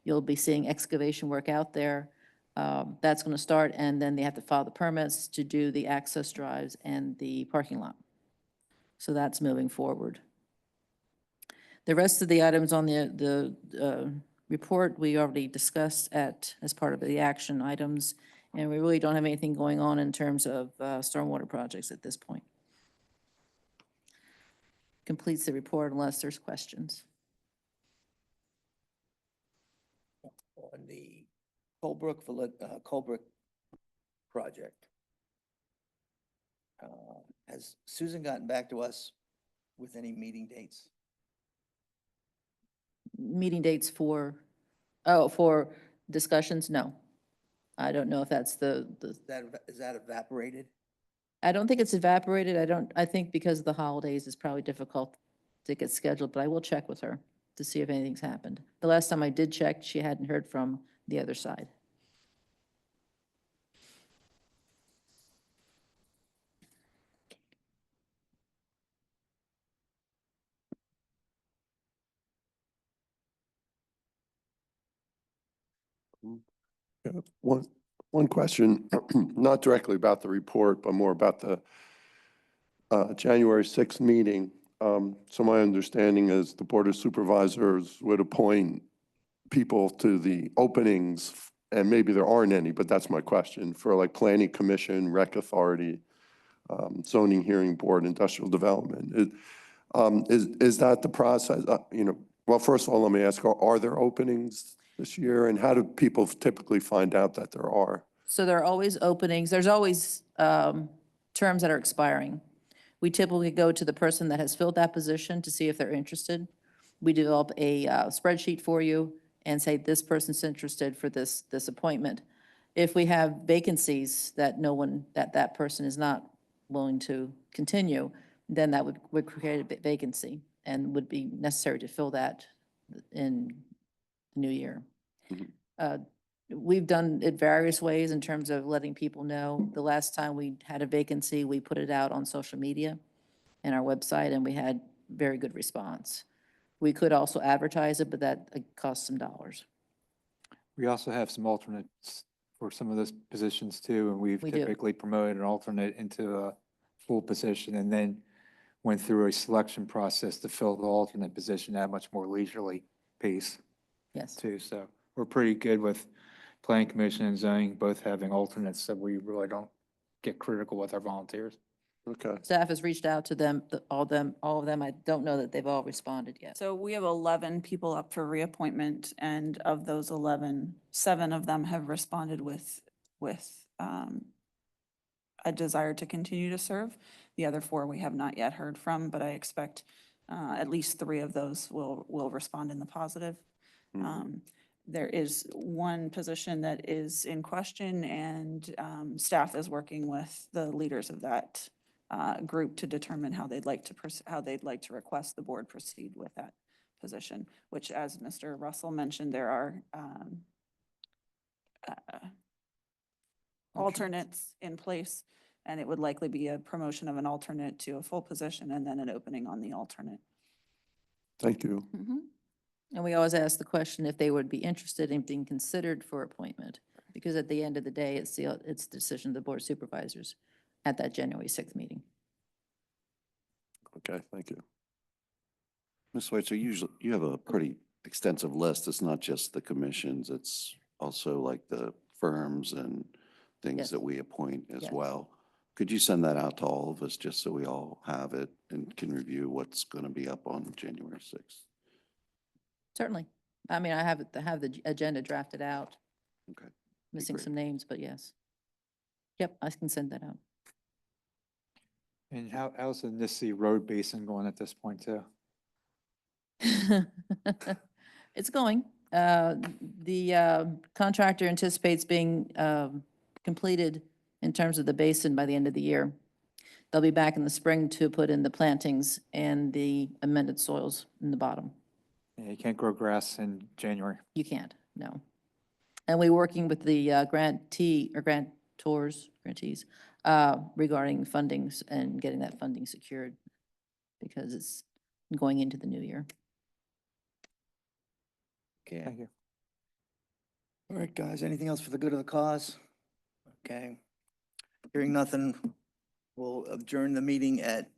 You'll be seeing excavation work out there. That's going to start, and then they have to file the permits to do the access drives and the parking lot. So that's moving forward. The rest of the items on the report, we already discussed as part of the action items And we really don't have anything going on in terms of stormwater projects at this point. Completes the report unless there's questions. On the Colebrook project, has Susan gotten back to us with any meeting dates? Meeting dates for discussions? No. I don't know if that's Is that evaporated? I don't think it's evaporated. I think because of the holidays, it's probably difficult to get scheduled, but I will check with her to see if anything's happened. The last time I did check, she hadn't heard from the other side. Yeah, one question, not directly about the report, but more about the January 6th meeting. So my understanding is the Board of Supervisors would appoint people to the openings, and maybe there aren't any, but that's my question, for like Planning Commission, Rec Authority, Zoning Hearing Board, Industrial Development. Is that the process? Well, first of all, let me ask, are there openings this year? And how do people typically find out that there are? So there are always openings. There's always terms that are expiring. We typically go to the person that has filled that position to see if they're interested. We develop a spreadsheet for you and say, this person's interested for this appointment. If we have vacancies that that person is not willing to continue, then that would create a vacancy and would be necessary to fill that in the new year. We've done it various ways in terms of letting people know. The last time we had a vacancy, we put it out on social media and our website, and we had very good response. We could also advertise it, but that costs some dollars. We also have some alternates for some of those positions too, and we've We do. typically promoted an alternate into a full position and then went through a selection process to fill the alternate position at a much more leisurely pace Yes. too. So we're pretty good with Planning Commission and zoning, both having alternates, so we really don't get critical with our volunteers. Okay. Staff has reached out to them, all of them. I don't know that they've all responded yet. So we have 11 people up for reappointment, and of those 11, 7 of them have responded with a desire to continue to serve. The other 4 we have not yet heard from, but I expect at least 3 of those will respond in the positive. There is one position that is in question, and staff is working with the leaders of that group to determine how they'd like to request the board proceed with that position, which, as Mr. Russell mentioned, there are alternates in place, and it would likely be a promotion of an alternate to a full position and then an opening on the alternate. Thank you. And we always ask the question if they would be interested in being considered for appointment, because at the end of the day, it's the decision of the Board of Supervisors at that January 6th meeting. Okay, thank you. Ms. Schweitzer, usually you have a pretty extensive list. It's not just the commissions, it's also like the firms and things Yes. that we appoint as Yes. well. Could you send that out to all of us just so we all have it and can review what's going to be up on January 6th? Certainly. I mean, I have the agenda drafted out, Okay. missing great. some names, but yes. Yep, I can send that out. And how's the Nissy Road Basin going at this point too? It's going. The contractor anticipates being completed in terms of the basin by the end of the year. They'll be back in the spring to put in the plantings and the amended soils in the bottom. Yeah, you can't grow grass in January. You can't, no. And we're working with the grantees regarding fundings and getting that funding secured because it's going into the new year. Okay. Thank you. All right, guys, anything else for the good of the cause? Okay. Hearing nothing, we'll adjourn the meeting at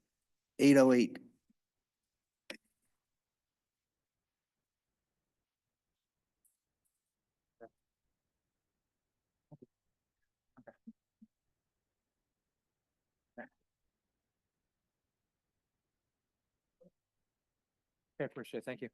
8:08. Okay, appreciate it. Thank you.